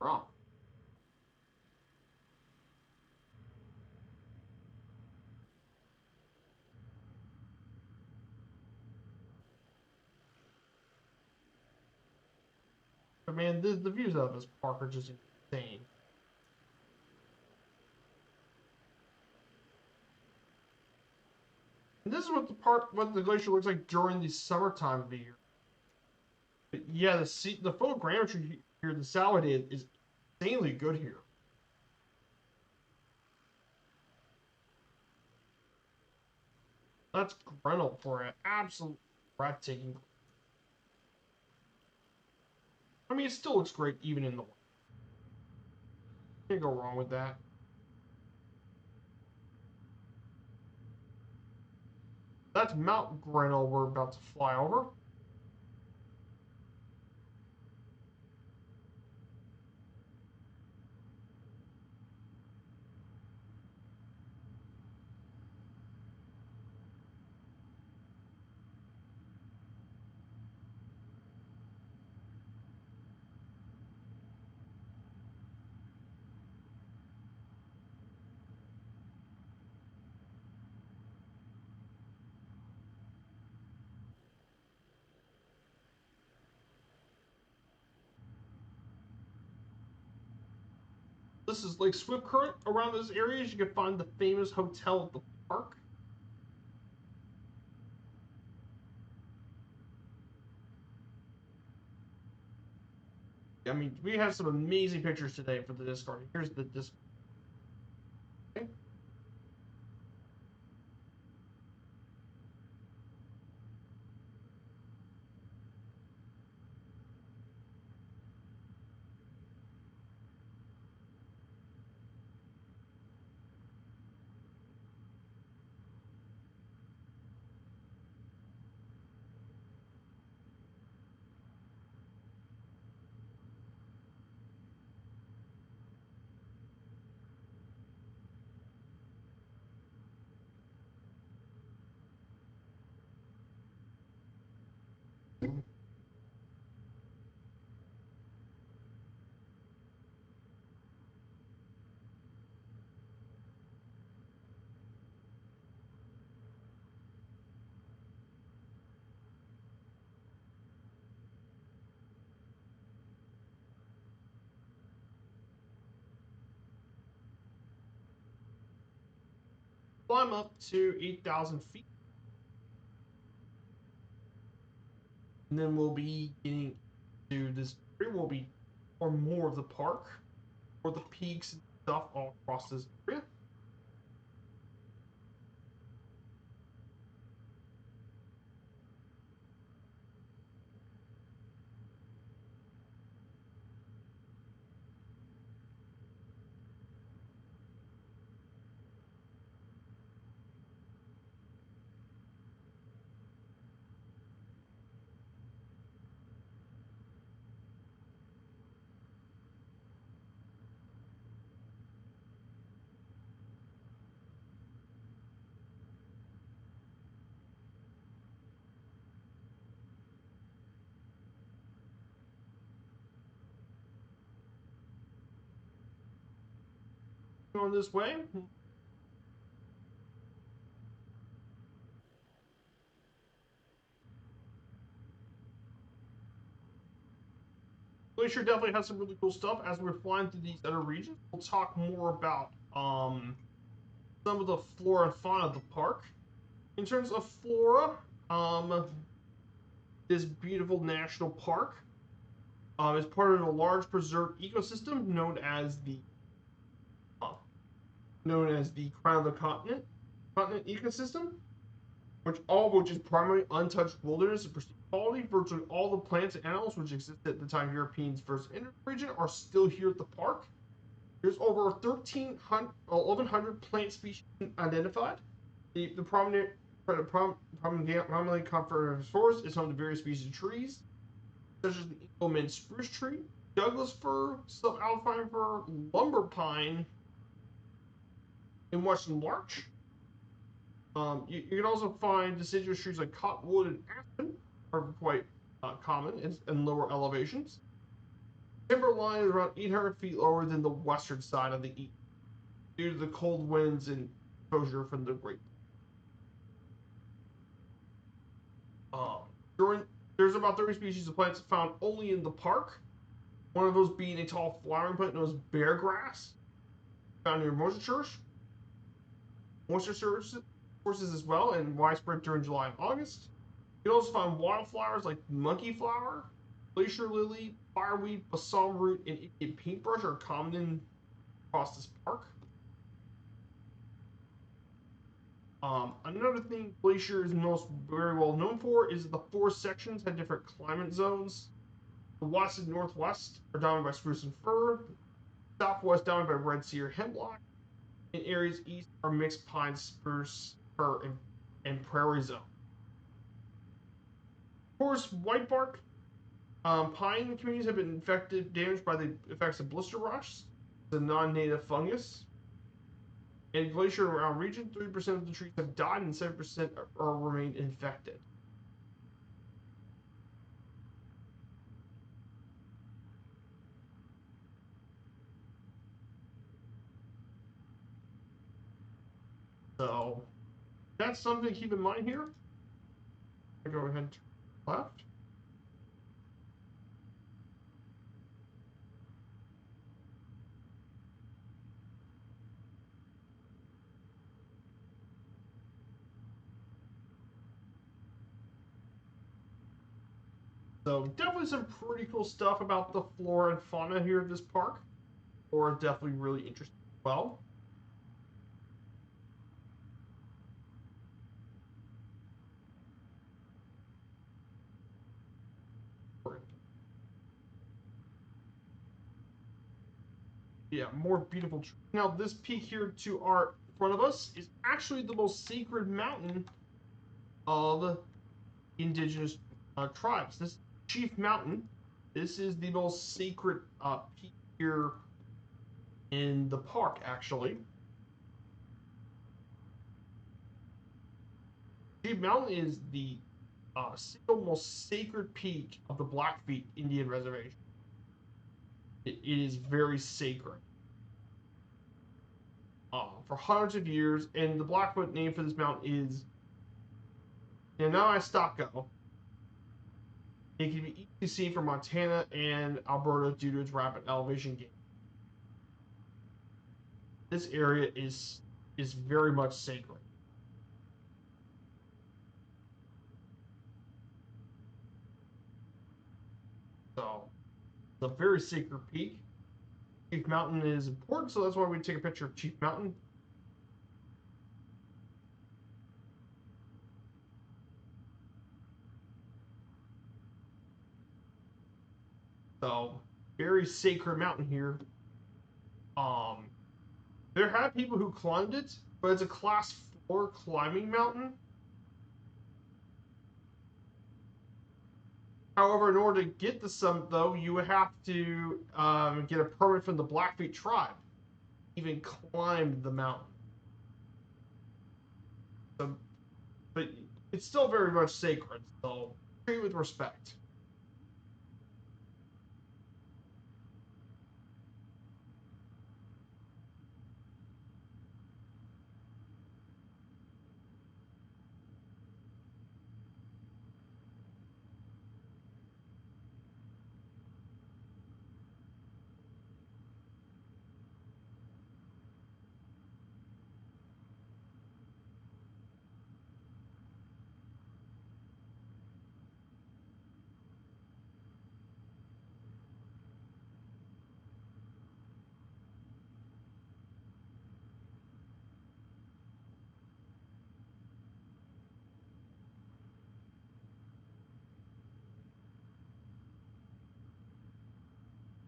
Oh, but man, the views out of this park are just insane. And this is what the glacier looks like during the summertime of the year. But yeah, the photogrammetry here, the salad is insanely good here. That's Grinnell for an absolute breathtaking. I mean, it still looks great even in the winter. Can't go wrong with that. That's Mount Grinnell we're about to fly over. This is Lake Swift Current. Around those areas, you can find the famous hotel at the park. I mean, we have some amazing pictures today for the Discord. Here's the Discord. Okay. Climb up to 8,000 feet, and then we'll be getting to this area. We'll be or more of the park, or the peaks and stuff all across this area. Going this way. Glacier definitely has some really cool stuff. As we're flying through these other regions, we'll talk more about some of the flora and fauna of the park. In terms of flora, this beautiful national park is part of a large preserved ecosystem uh, known as the Crown of the Continent ecosystem, which is primarily untouched wilderness and pristine quality. Virtually all the plants and animals which existed at the time Europeans first entered the region are still here at the park. There's over 1,100 plant species identified. The prominently coniferous forest is home to various species of trees, such as the Engelmann spruce tree, Douglas fir, subalpine fir, lumber pine, and western larch. You can also find deciduous trees like cottonwood and aspen are quite common in lower elevations. Timberline is around 800 feet lower than the western side of the east due to the cold winds and exposure from the Great. During There's about 30 species of plants found only in the park. One of those being a tall flowering plant known as bear grass, found near moisture sources as well, and widespread during July and August. You can also find wildflowers like monkey flower, glacier lily, fireweed, balsam root, and Indian paintbrush are common across this park. Another thing Glacier is most very well known for is that the four sections have different climate zones. The west and northwest are dominated by spruce and fir, southwest dominated by red cedar hemlock, and areas east are mixed pine, spruce, fir, and prairie zone. Of course, white bark pine communities have been damaged by the effects of blister rust, the non-native fungus. In Glacier around region, 3% of the trees have died and 7% are remained infected. So that's something to keep in mind here. I go ahead and turn left. So definitely some pretty cool stuff about the flora and fauna here at this park, or definitely really interesting as well. Yeah, more beautiful trees. Now this peak here to our front of us is actually the most sacred mountain of indigenous tribes. This Chief Mountain. This is the most sacred peak here in the park, actually. Chief Mountain is the single most sacred peak of the Blackfeet Indian Reservation. It is very sacred. For hundreds of years, and the Blackfoot name for this mountain is Stocko. It can be easily seen from Montana and Alberta due to its rapid elevation gain. This area is very much sacred. So it's a very sacred peak. Chief Mountain is important, so that's why we take a picture of Chief Mountain. So very sacred mountain here. There have people who climbed it, but it's a class 4 climbing mountain. However, in order to get the summit, though, you would have to get a permit from the Blackfeet tribe, even climb the mountain. So, but it's still very much sacred, so treat it with respect.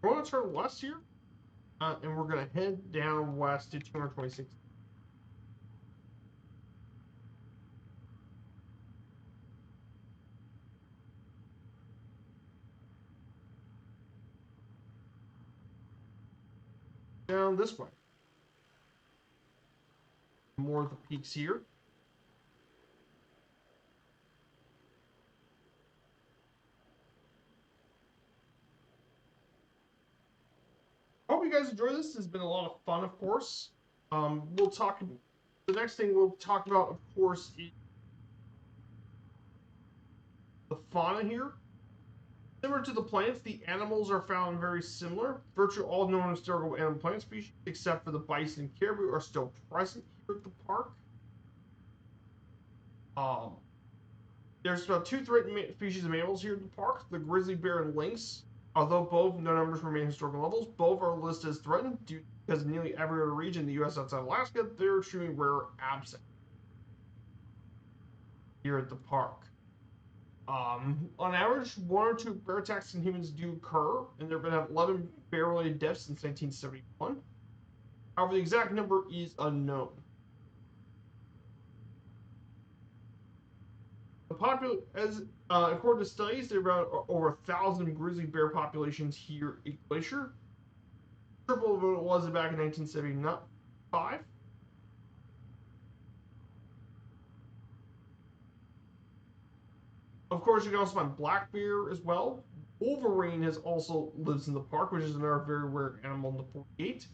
We're going to turn west here, and we're going to head down west to 226. Down this way. More of the peaks here. Hope you guys enjoy this. This has been a lot of fun, of course. We'll talk. The next thing we'll talk about, of course, is the fauna here. Similar to the plants, the animals are found very similar. Virtually all known historical animal plant species, except for the bison and caribou, are still present here at the park. There's about 2 threatened species of mammals here at the park: the grizzly bear and lynx. Although both no numbers remain historical levels, both are listed as threatened because in nearly every other region in the U.S. outside Alaska, they're extremely rare, absent here at the park. On average, 1 or 2 bear attacks in humans do occur, and there have been 11 bear-related deaths since 1971. However, the exact number is unknown. According to studies, there are about over 1,000 grizzly bear populations here at Glacier, triple of what it was back in 1975. Of course, you can also find black bear as well. Wolverine has also lives in the park, which is another very rare animal in the 48.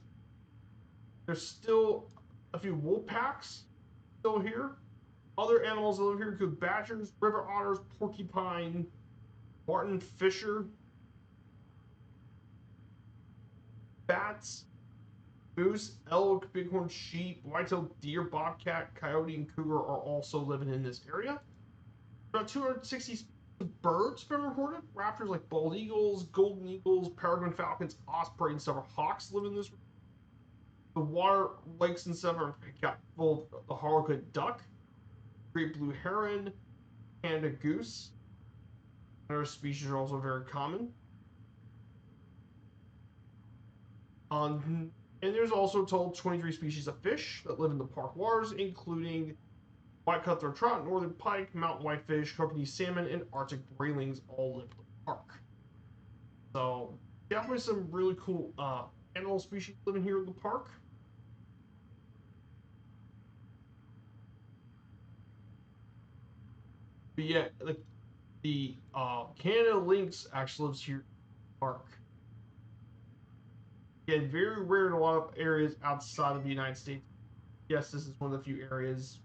There's still a few wolf packs still here. Other animals that live here include badgers, river otters, porcupine, marten fisher, bats, moose, elk, bighorn sheep, white-tailed deer, bobcat, coyote, and cougar are also living in this area. About 260 birds have been reported. Raptors like bald eagles, golden eagles, peregrine falcons, osprey, and several hawks live in this region. The water lakes and stuff are got full of the harlequin duck, great blue heron, panda goose. Other species are also very common. And there's also a total 23 species of fish that live in the park waters, including white cutthroat trout, northern pike, mountain whitefish, kokanee salmon, and Arctic railings all live in the park. So definitely some really cool animal species living here in the park. But yeah, the Canada lynx actually lives here in the park. Again, very rare in a lot of areas outside of the United States. Yes, this is one of the few areas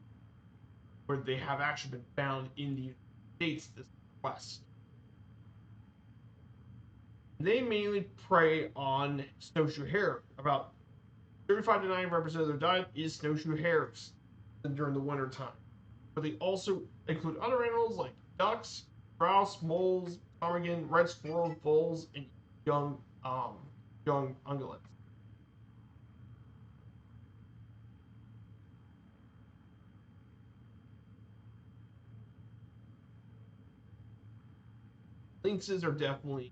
where they have actually been found in the United States this west. They mainly prey on snowshoe hare. About 35 to 90% of their diet is snowshoe hares during the winter time. But they also include other animals like ducks, grouse, moles, ptarmigan, red squirrels, voles, and young ungulates. Lynxes are definitely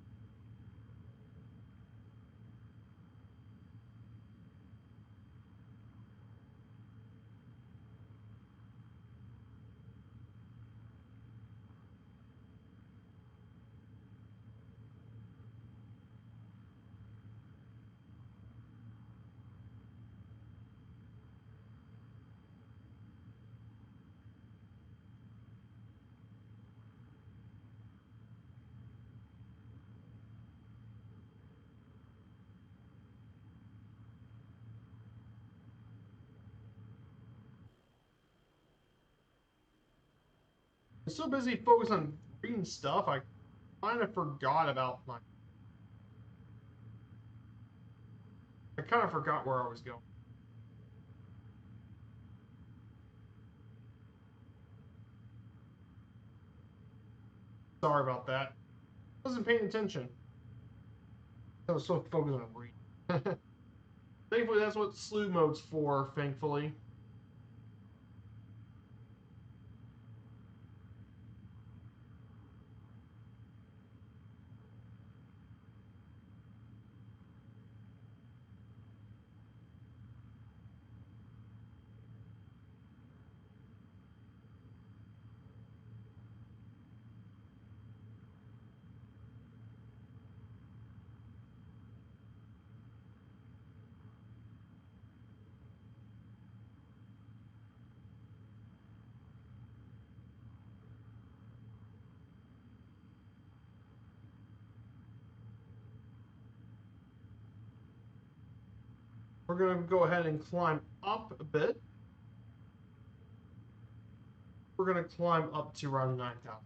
I'm so busy focused on reading stuff. I kind of forgot about my. I kind of forgot where I was going. Sorry about that. I wasn't paying attention. I was so focused on reading. Thankfully, that's what slew mode's for. Thankfully. We're going to go ahead and climb up a bit. We're going to climb up to around 9,000.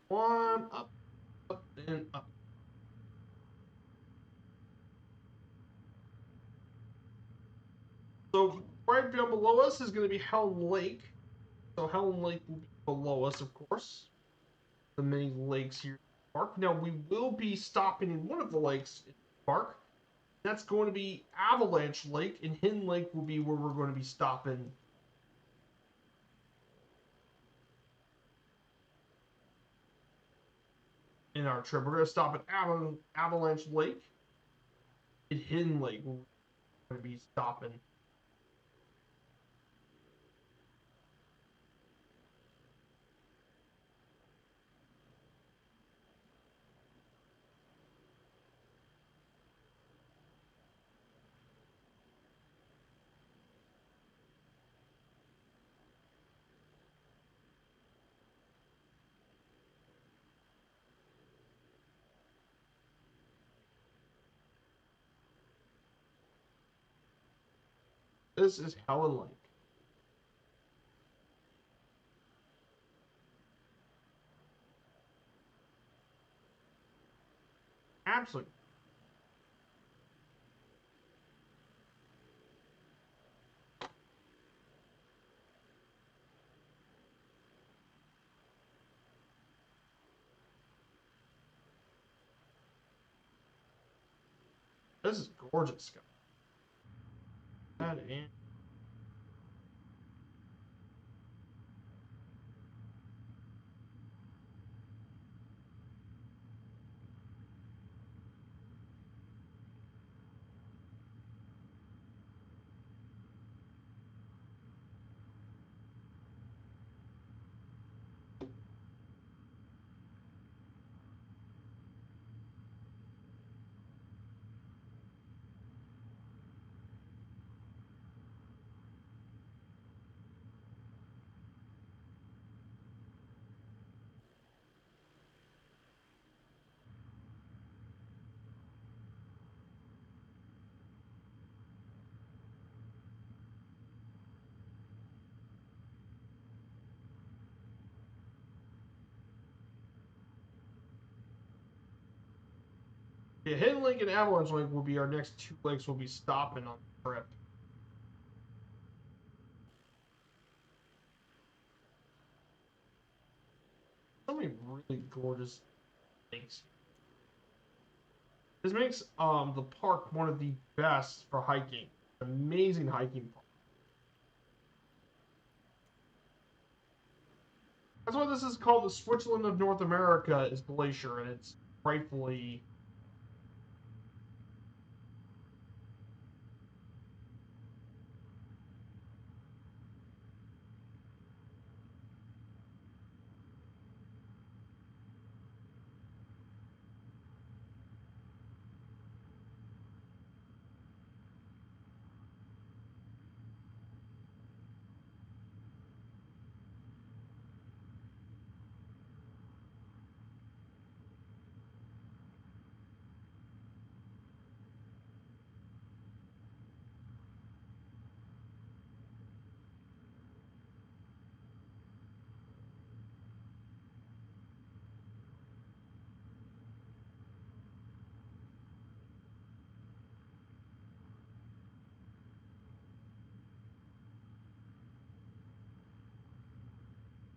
Climb up, up, and up. So right down below us is going to be Helm Lake. So Helm Lake will be below us, of course. The many lakes here in the park. Now we will be stopping in one of the lakes in the park. That's going to be Avalanche Lake, and Hidden Lake will be where we're going to be stopping in our trip. We're going to stop at Avalanche Lake and Hidden Lake. We're going to be stopping. This is Helen Lake. Absolutely. This is gorgeous, guys. That and yeah, Hidden Lake and Avalanche Lake will be our next two lakes we'll be stopping on the trip. So many really gorgeous lakes. This makes the park one of the best for hiking. Amazing hiking park. That's why this is called the Switzerland of North America. Is Glacier, and it's rightfully.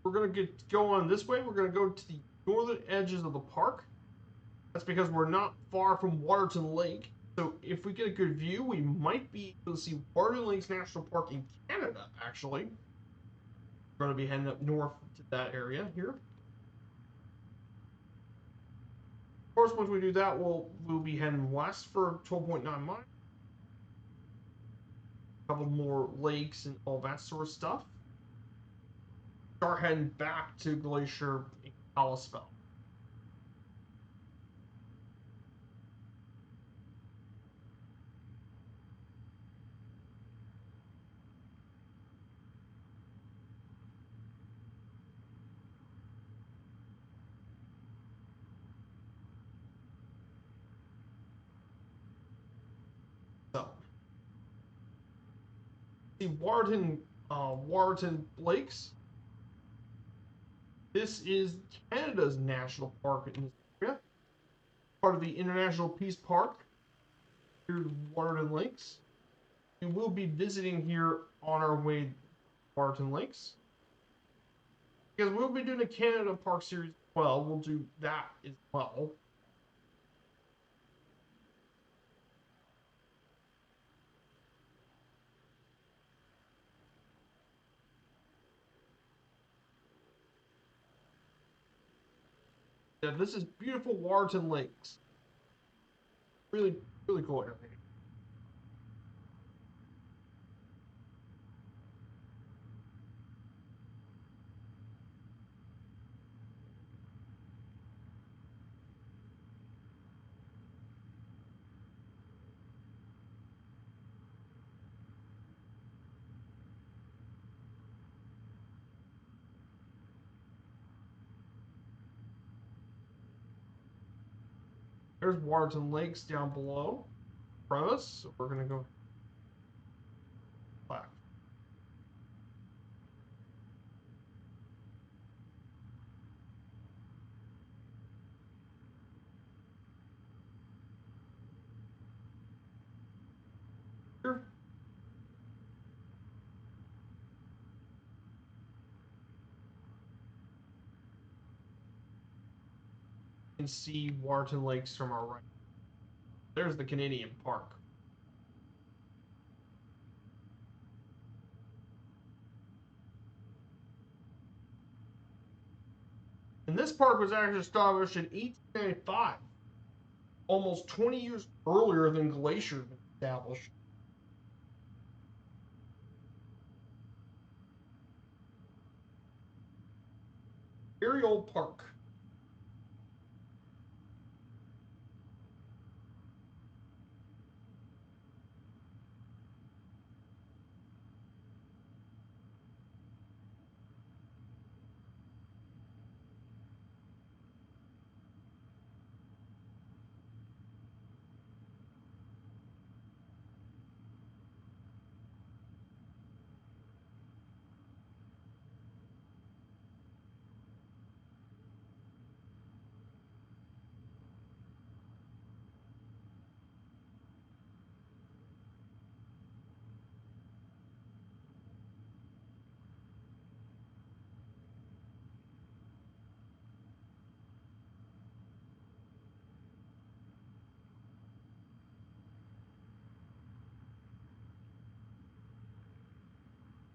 We're gonna go on this way. We're gonna go to the northern edges of the park. That's because we're not far from Waterton Lake. So if we get a good view, we might be able to see Waterton Lakes National Park in Canada. Actually, we're gonna be heading up north to that area here. Of course, once we do that, we'll be heading west for 12.9 miles. A couple more lakes and all that sort of stuff. Start heading back to Glacier in Kalispell. The Waterton Lakes. This is Canada's national park in this area, part of the International Peace Park here at Waterton Lakes. We will be visiting here on our way to Waterton Lakes because we'll be doing a Canada Park series as well. We'll do that as well. Yeah, this is beautiful Waterton Lakes. Really, really cool area. There's Waterton Lakes down below from us. So we're gonna go back. Here. You can see Waterton Lakes from our right. There's the Canadian Park. And this park was actually established in 1895, almost 20 years earlier than Glacier was established. Very old park.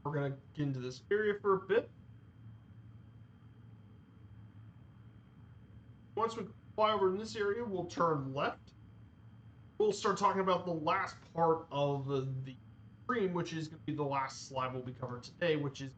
We're going to get into this area for a bit. Once we fly over in this area, we'll turn left. We'll start talking about the last part of the stream, which is going to be the last slide we'll be covering today, which is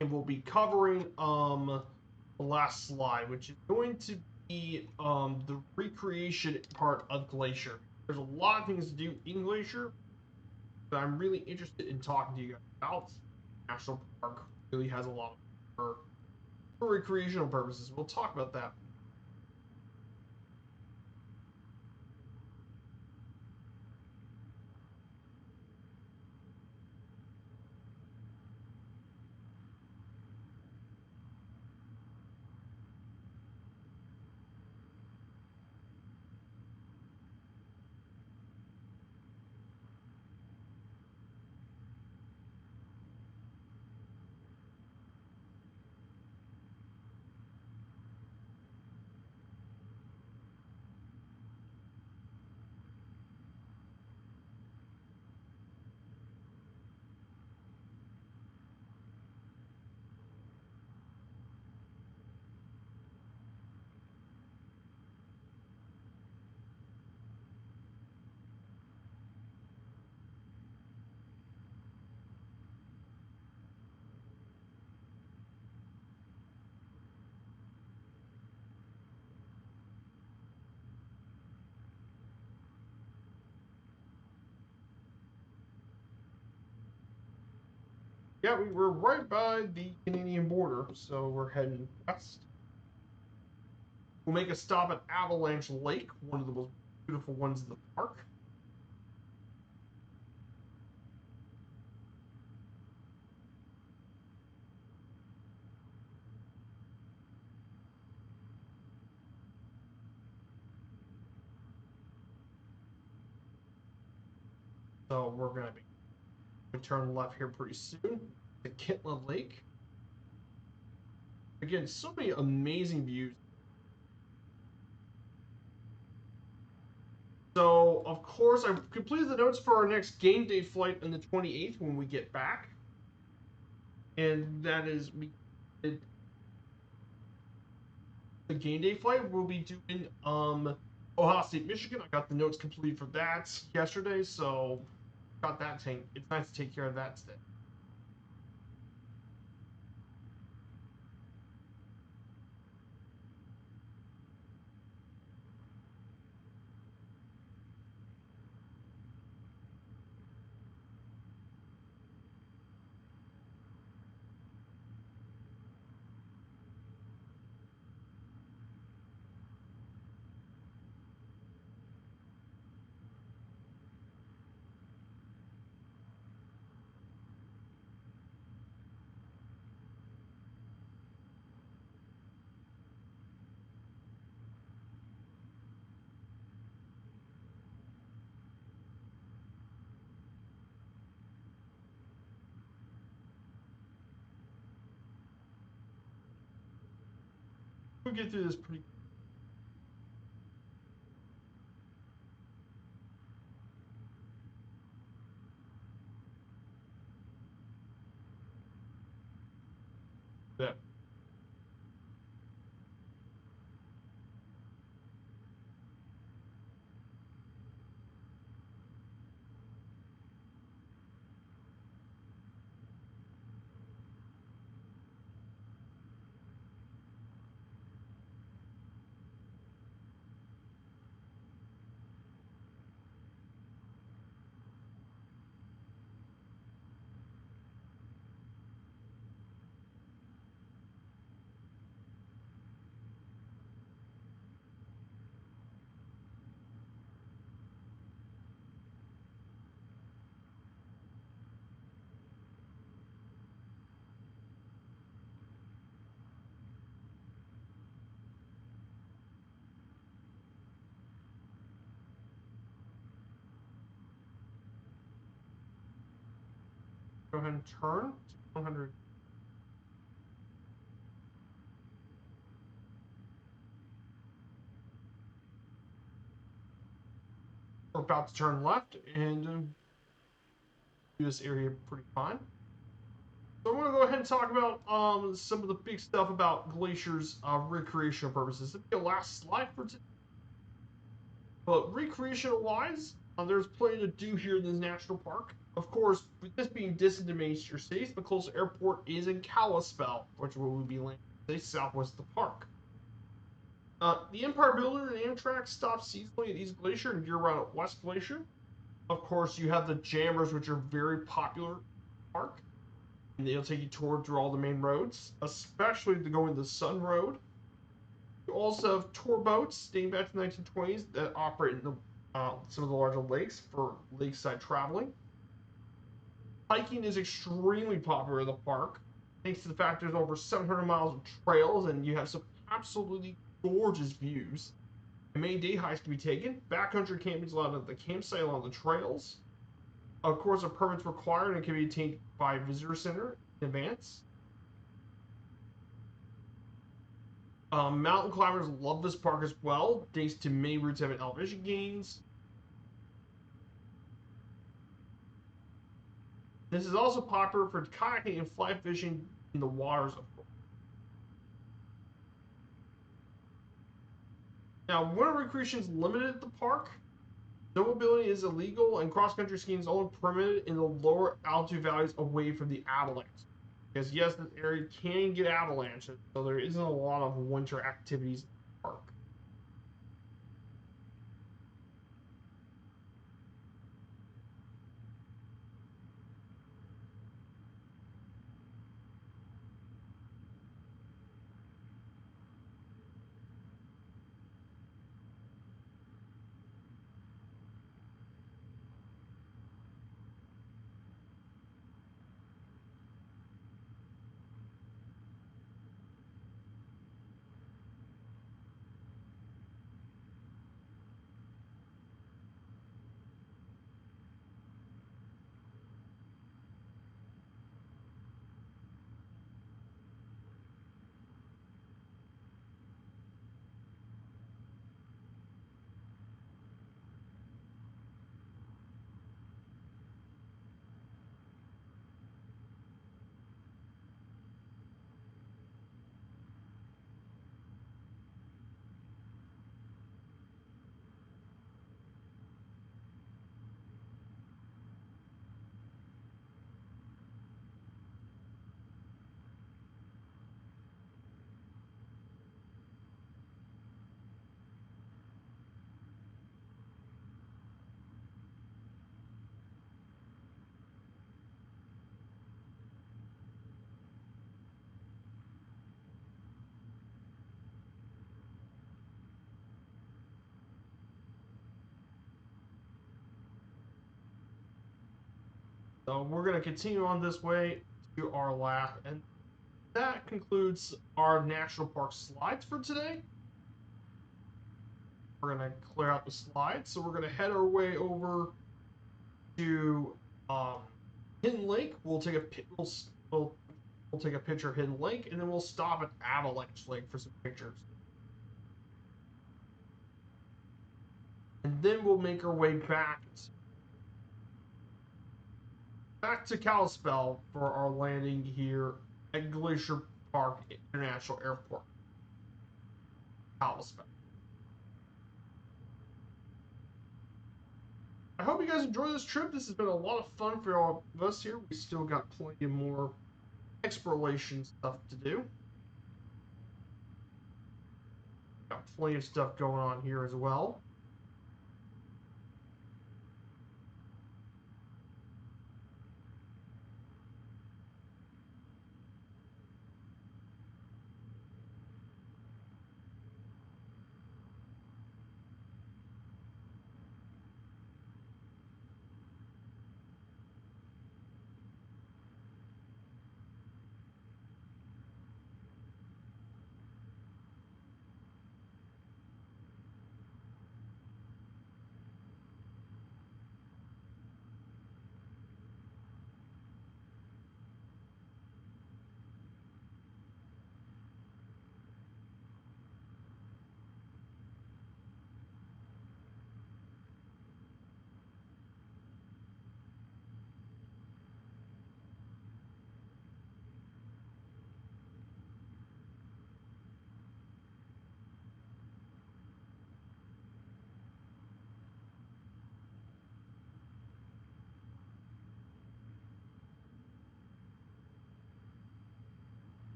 and we'll be covering the last slide, which is going to be the recreation part of Glacier. There's a lot of things to do in Glacier that I'm really interested in talking to you guys about. National Park really has a lot for recreational purposes. We'll talk about that. Yeah, we were right by the Canadian border, so we're heading west. We'll make a stop at Avalanche Lake, one of the most beautiful ones in the park. So we're going to be turn left here pretty soon. The Kitla Lake. Again, so many amazing views. So, of course, I've completed the notes for our next game day flight on the 28th when we get back. And that is the game day flight. We'll be doing Ohio State, Michigan. I got the notes complete for that yesterday, so got that thing. It's nice to take care of that today. We'll get through this pretty. Yeah. Go ahead and turn to 100. We're about to turn left and do this area pretty fine. So I'm going to go ahead and talk about some of the big stuff about Glacier's recreational purposes. It'll be the last slide for today. But recreational wise, there's plenty to do here in this national park. Of course, with this being distant to major cities, the closest airport is in Kalispell, which will be landing southwest of the park. The Empire Builder and Amtrak stop seasonally at East Glacier and year-round at West Glacier. Of course, you have the Jammers, which are very popular in the park, and they'll take you through all the main roads, especially to go into the Sun Road. You also have tour boats dating back to the 1920s that operate in some of the larger lakes for lakeside traveling. Hiking is extremely popular in the park, thanks to the fact there's over 700 miles of trails and you have some absolutely gorgeous views. Many day hikes can be taken. Backcountry camping is allowed at the campsite along the trails. Of course, a permit's required and can be obtained by a visitor center in advance. Mountain climbers love this park as well, thanks to many routes having elevation gains. This is also popular for kayaking and fly fishing in the waters of course. Now, winter recreation is limited at the park. Snowmobiling is illegal, and cross-country skiing is only permitted in the lower altitude valleys away from the avalanche. Because yes, this area can get avalanches, so there isn't a lot of winter activities in the park. So we're going to continue on this way to our last, and that concludes our national park slides for today. We're going to clear out the slides, so we're going to head our way over to Hidden Lake. We'll take we'll take a picture of Hidden Lake, and then we'll stop at Avalanche Lake for some pictures. And then we'll make our way back to Kalispell for our landing here at Glacier Park International Airport, Kalispell. I hope you guys enjoy this trip. This has been a lot of fun for all of us here. We still got plenty more exploration stuff to do. Got plenty of stuff going on here as well.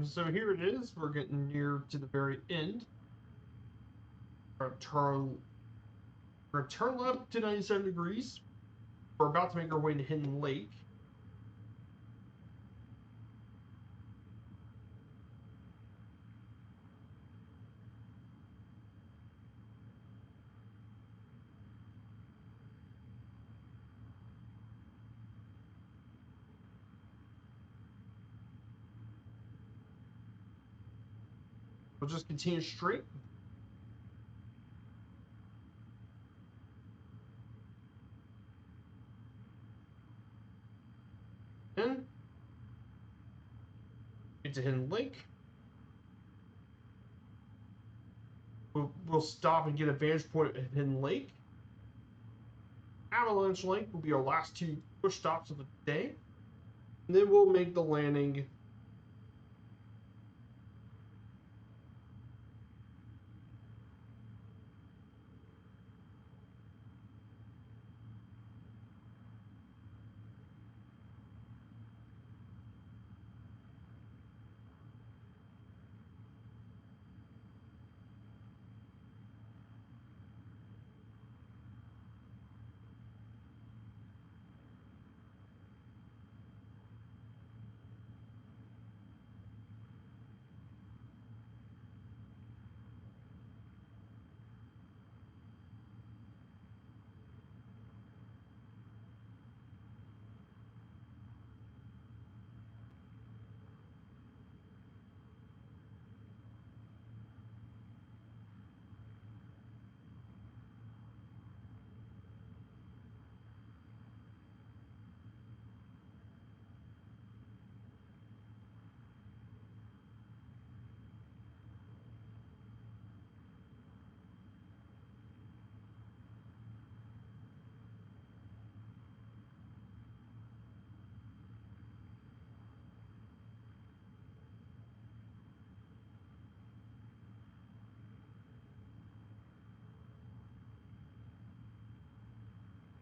So here it is. We're getting near to the very end. We're gonna turn left to 97 degrees. We're about to make our way to Hidden Lake. We'll just continue straight. And into Hidden Lake. We'll stop and get a vantage point at Hidden Lake. Avalanche Lake will be our last two push stops of the day. And then we'll make the landing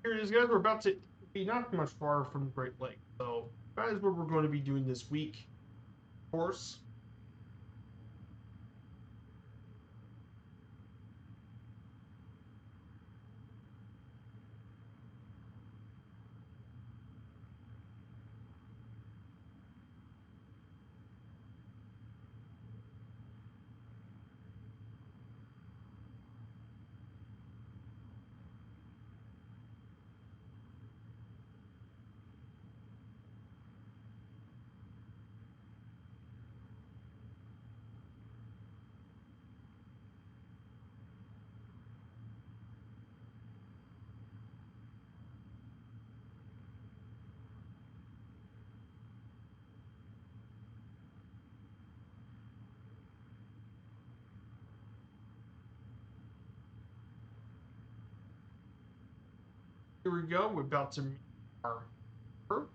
Here it is, guys. We're about to be not much far from the Great Lake. So that is what we're going to be doing this week. Of course. Here we go. We're about to meet our perch.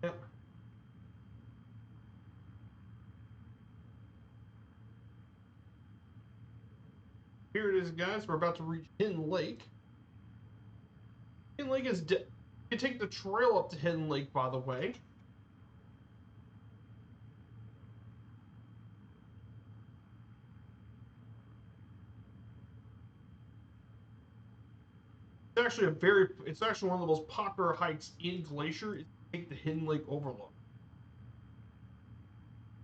Yep. Here it is, guys. We're about to reach Hidden Lake. Hidden Lake is you can take the trail up to Hidden Lake, by the way. It's actually one of the most popular hikes in Glacier. Is to take the Hidden Lake overlook.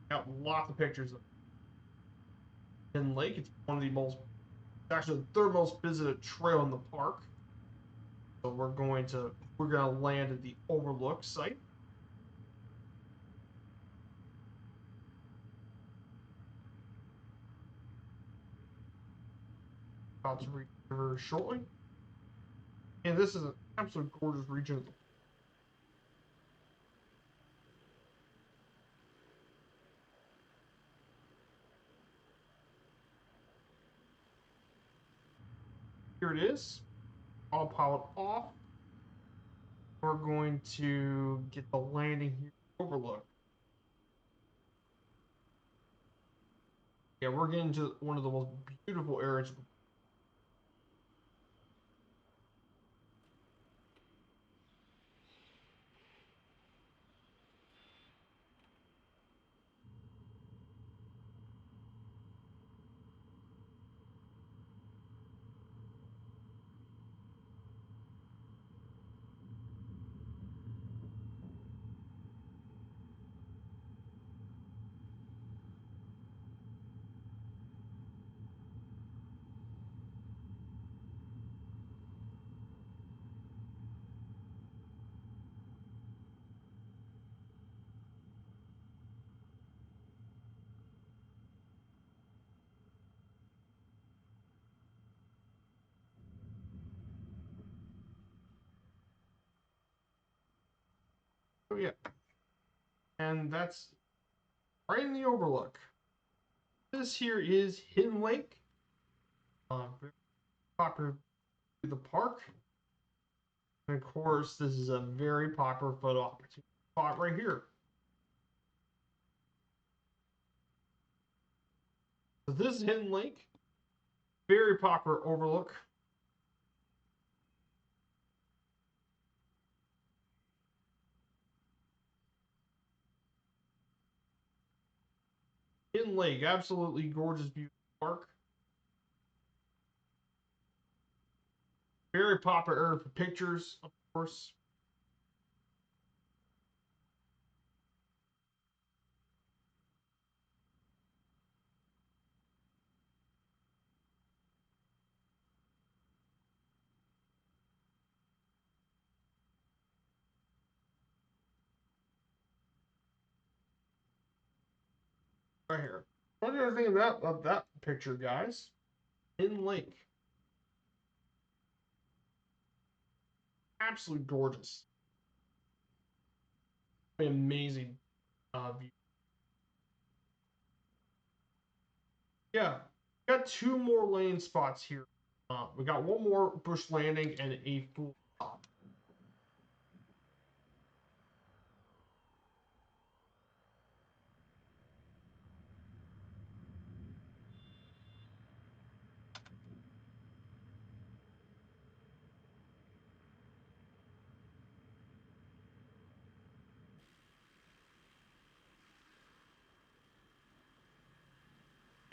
Got lots of pictures of Hidden Lake. It's one of the most, it's actually the third most visited trail in the park. So we're gonna land at the overlook site. About to reach the river shortly. And this is an absolute gorgeous region of the. Here it is. Autopilot off. We're going to get the landing here overlook. Yeah, we're getting to one of the most beautiful areas. Oh yeah, and that's right in the overlook. This here is Hidden Lake. Very popular to the park. And of course, this is a very popular photo opportunity spot right here. So this is Hidden Lake. Very popular overlook. Hidden Lake, absolutely gorgeous, beautiful park. Very popular area for pictures, of course. Right here. What do you think of that picture, guys? Hidden Lake. Absolutely gorgeous. Amazing view. Yeah. We got two more lane spots here. We got one more bush landing and a full stop.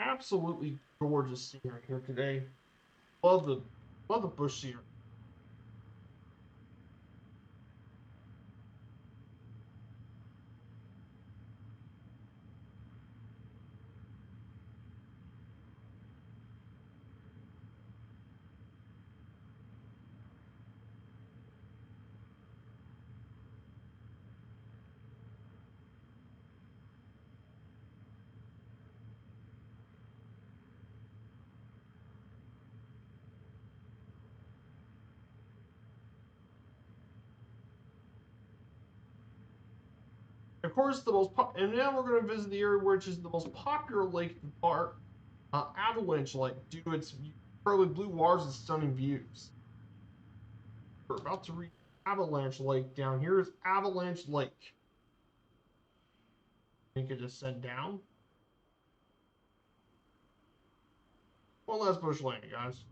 Absolutely gorgeous scenery here today. Love the love the bush scenery. Of course, and now we're going to visit the area which is the most popular lake in the park, Avalanche Lake, due to its incredibly blue waters and stunning views. We're about to reach Avalanche Lake. Down here is Avalanche Lake. I think it just sent down. One last bush landing, guys.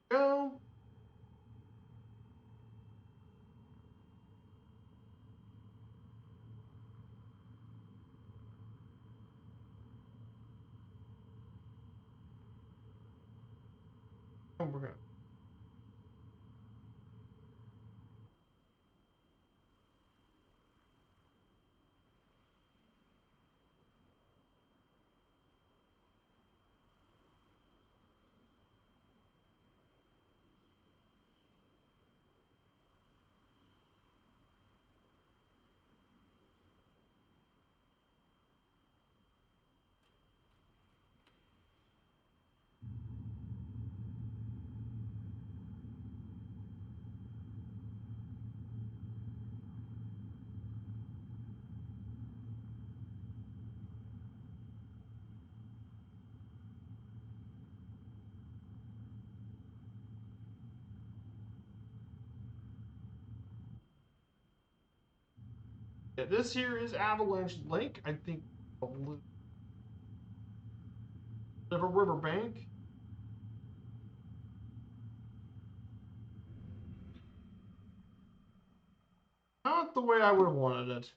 Go. And we're going. Yeah, this here is Avalanche Lake. I think a little river bank. Not the way I would have wanted it.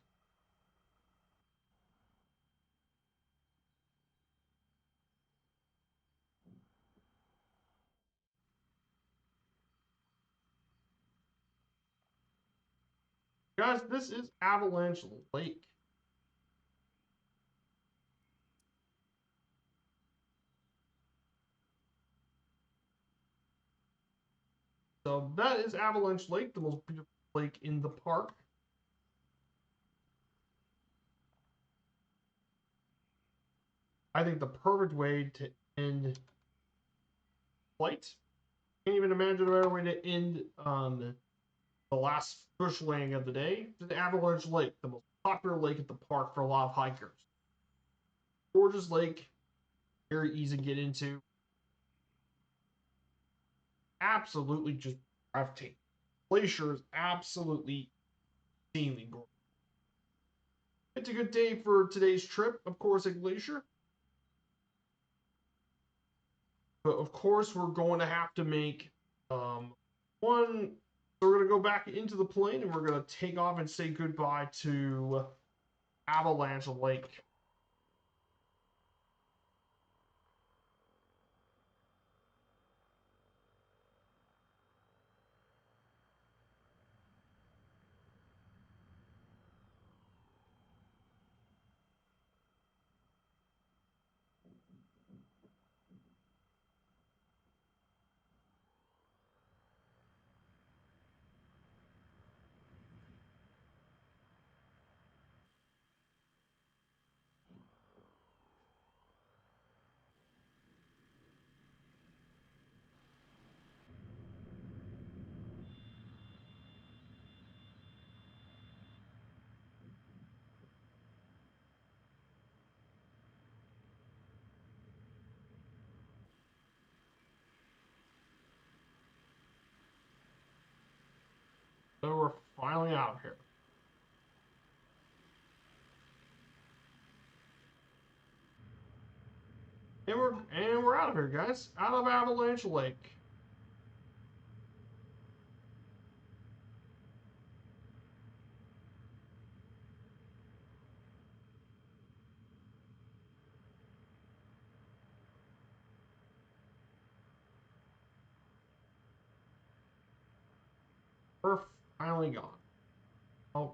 Guys, this is Avalanche Lake. So that is Avalanche Lake, the most beautiful lake in the park. I think the perfect way to end flight. Can't even imagine a better way to end the last bush landing of the day. The Avalanche Lake, the most popular lake at the park for a lot of hikers. Gorgeous lake, very easy to get into. Absolutely just breathtaking. Glacier is absolutely insanely gorgeous. It's a good day for today's trip, of course, at Glacier. But of course, we're going to have to make one. So we're going to go back into the plane and we're going to take off and say goodbye to Avalanche Lake. So we're finally out here. And we're out of here, guys. Out of Avalanche Lake. We're finally gone. Oh,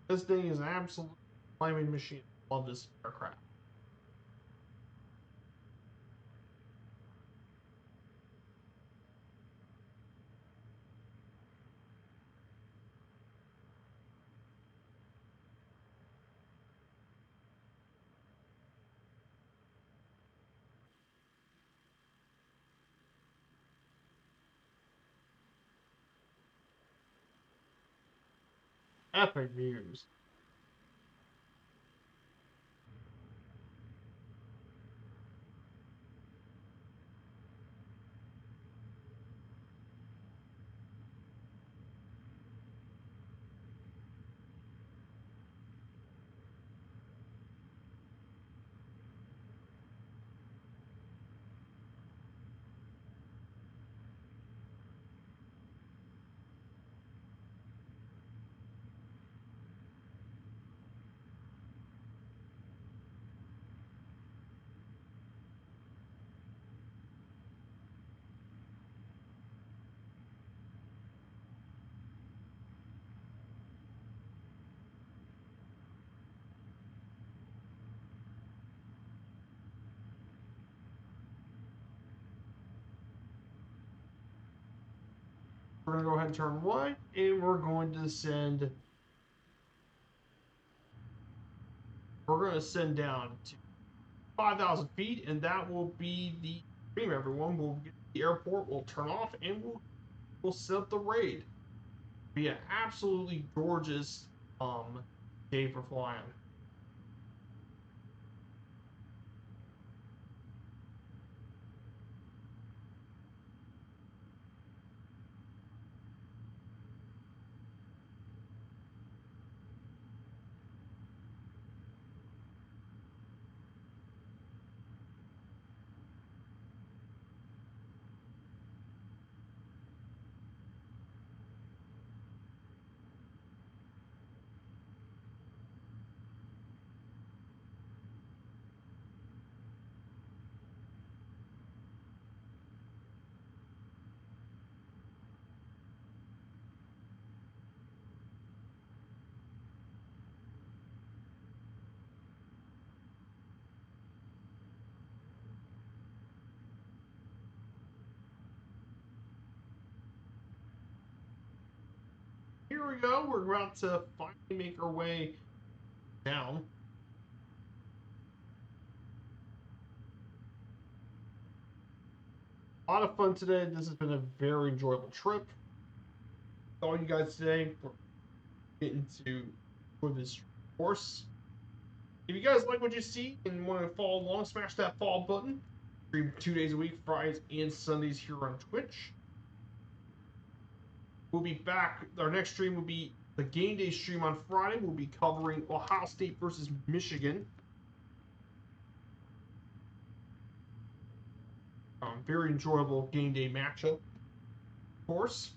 this thing is an absolute climbing machine. Love this aircraft. Epic views. We're going to go ahead and turn right, and we're going to send. We're going to send down to 5,000 feet, and that will be the stream. Everyone, we'll get to the airport, we'll turn off, and we'll set up the raid. Be an absolutely gorgeous day for flying. we go. We're about to finally make our way down. A lot of fun today. This has been a very enjoyable trip. All you guys today, we're getting to enjoy this course. If you guys like what you see and want to follow along, smash that follow button. Stream 2 days a week, Fridays and Sundays here on Twitch. We'll be back. Our next stream will be the game day stream on Friday. We'll be covering Ohio State versus Michigan. Very enjoyable game day matchup, of course.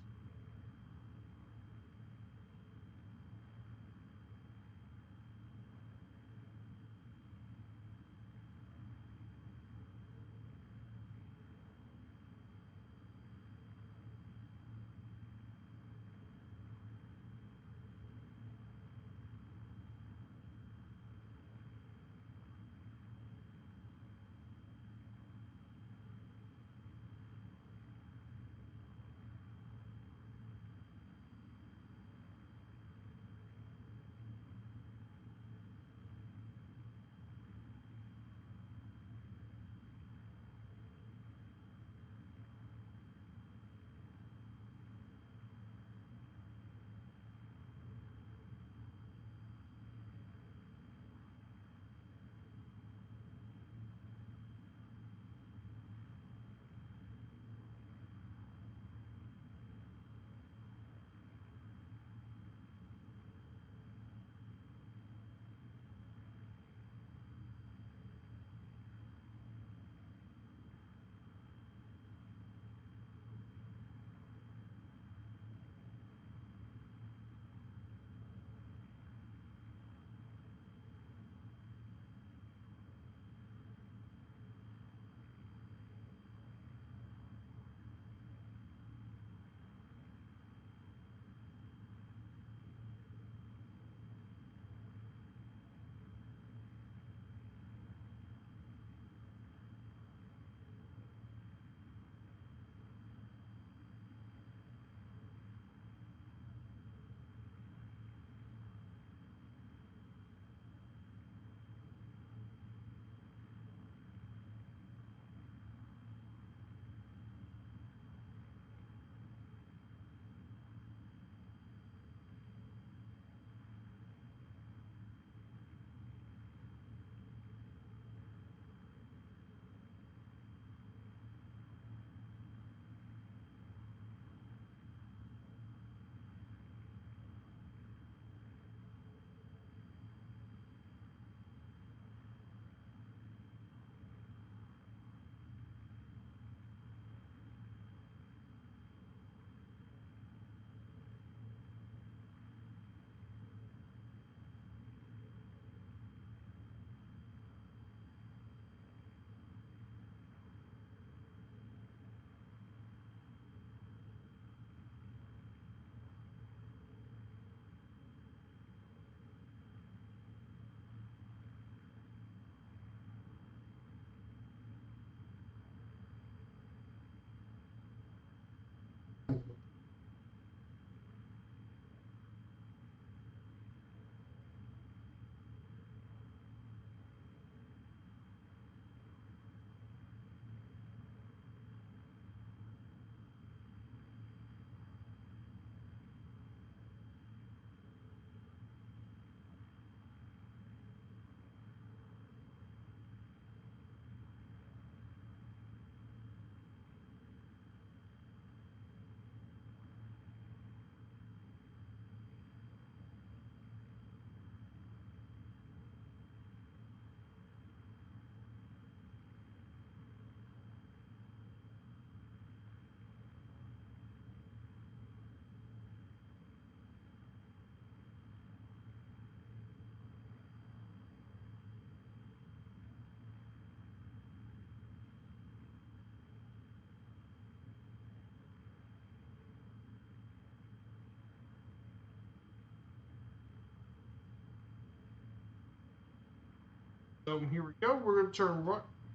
So here we go. We're going to turn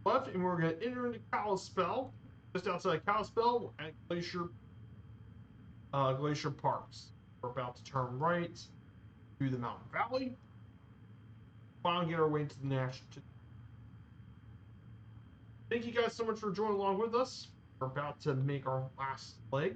left, and we're going to enter into Kalispell, just outside Kalispell at Glacier Parks. We're about to turn right through the mountain valley. Finally get our way to the national. Thank you guys so much for joining along with us. We're about to make our last leg.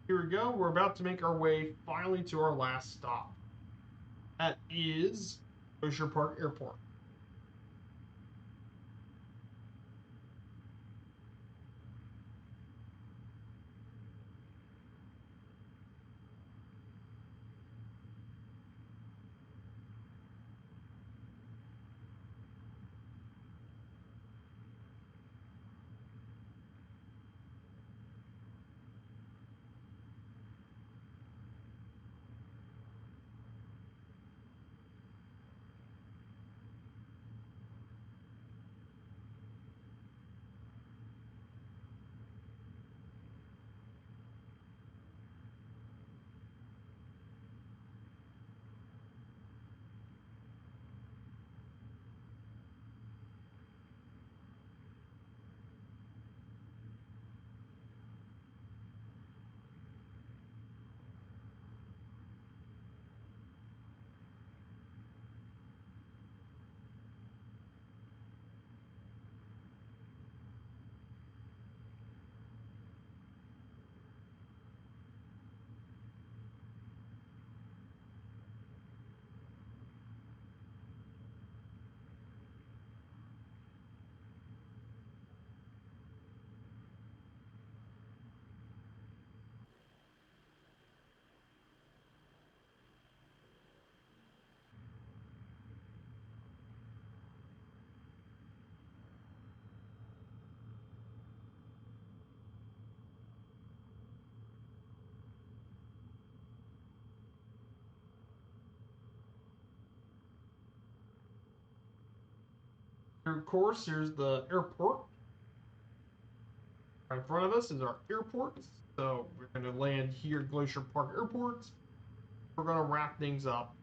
Here we go. We're about to make our way finally to our last stop. That is Glacier Park Airport. Here, of course, here's the airport. Right in front of us is our airport. So we're going to land here at Glacier Park Airport. We're going to wrap things up.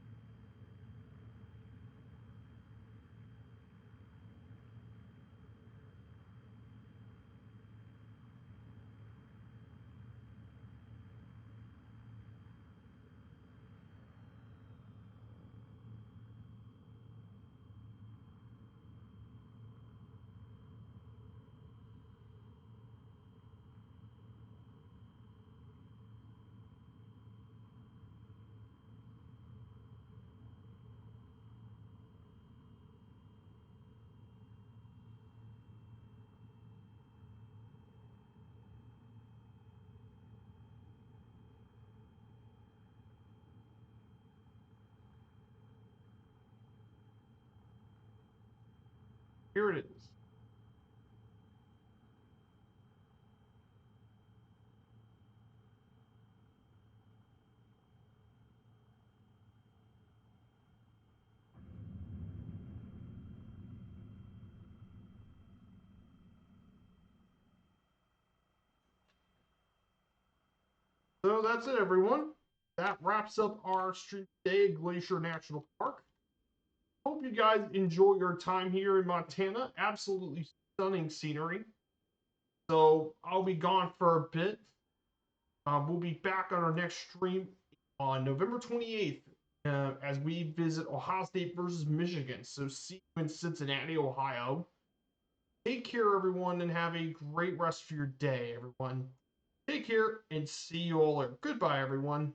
Here it is. So that's it, everyone. That wraps up our stream today at Glacier National Park. Hope you guys enjoy your time here in Montana. Absolutely stunning scenery. So I'll be gone for a bit. We'll be back on our next stream on November 28th as we visit Ohio State versus Michigan. So see you in Cincinnati, Ohio. Take care, everyone, and have a great rest of your day, everyone. Take care and see you all later. Goodbye, everyone.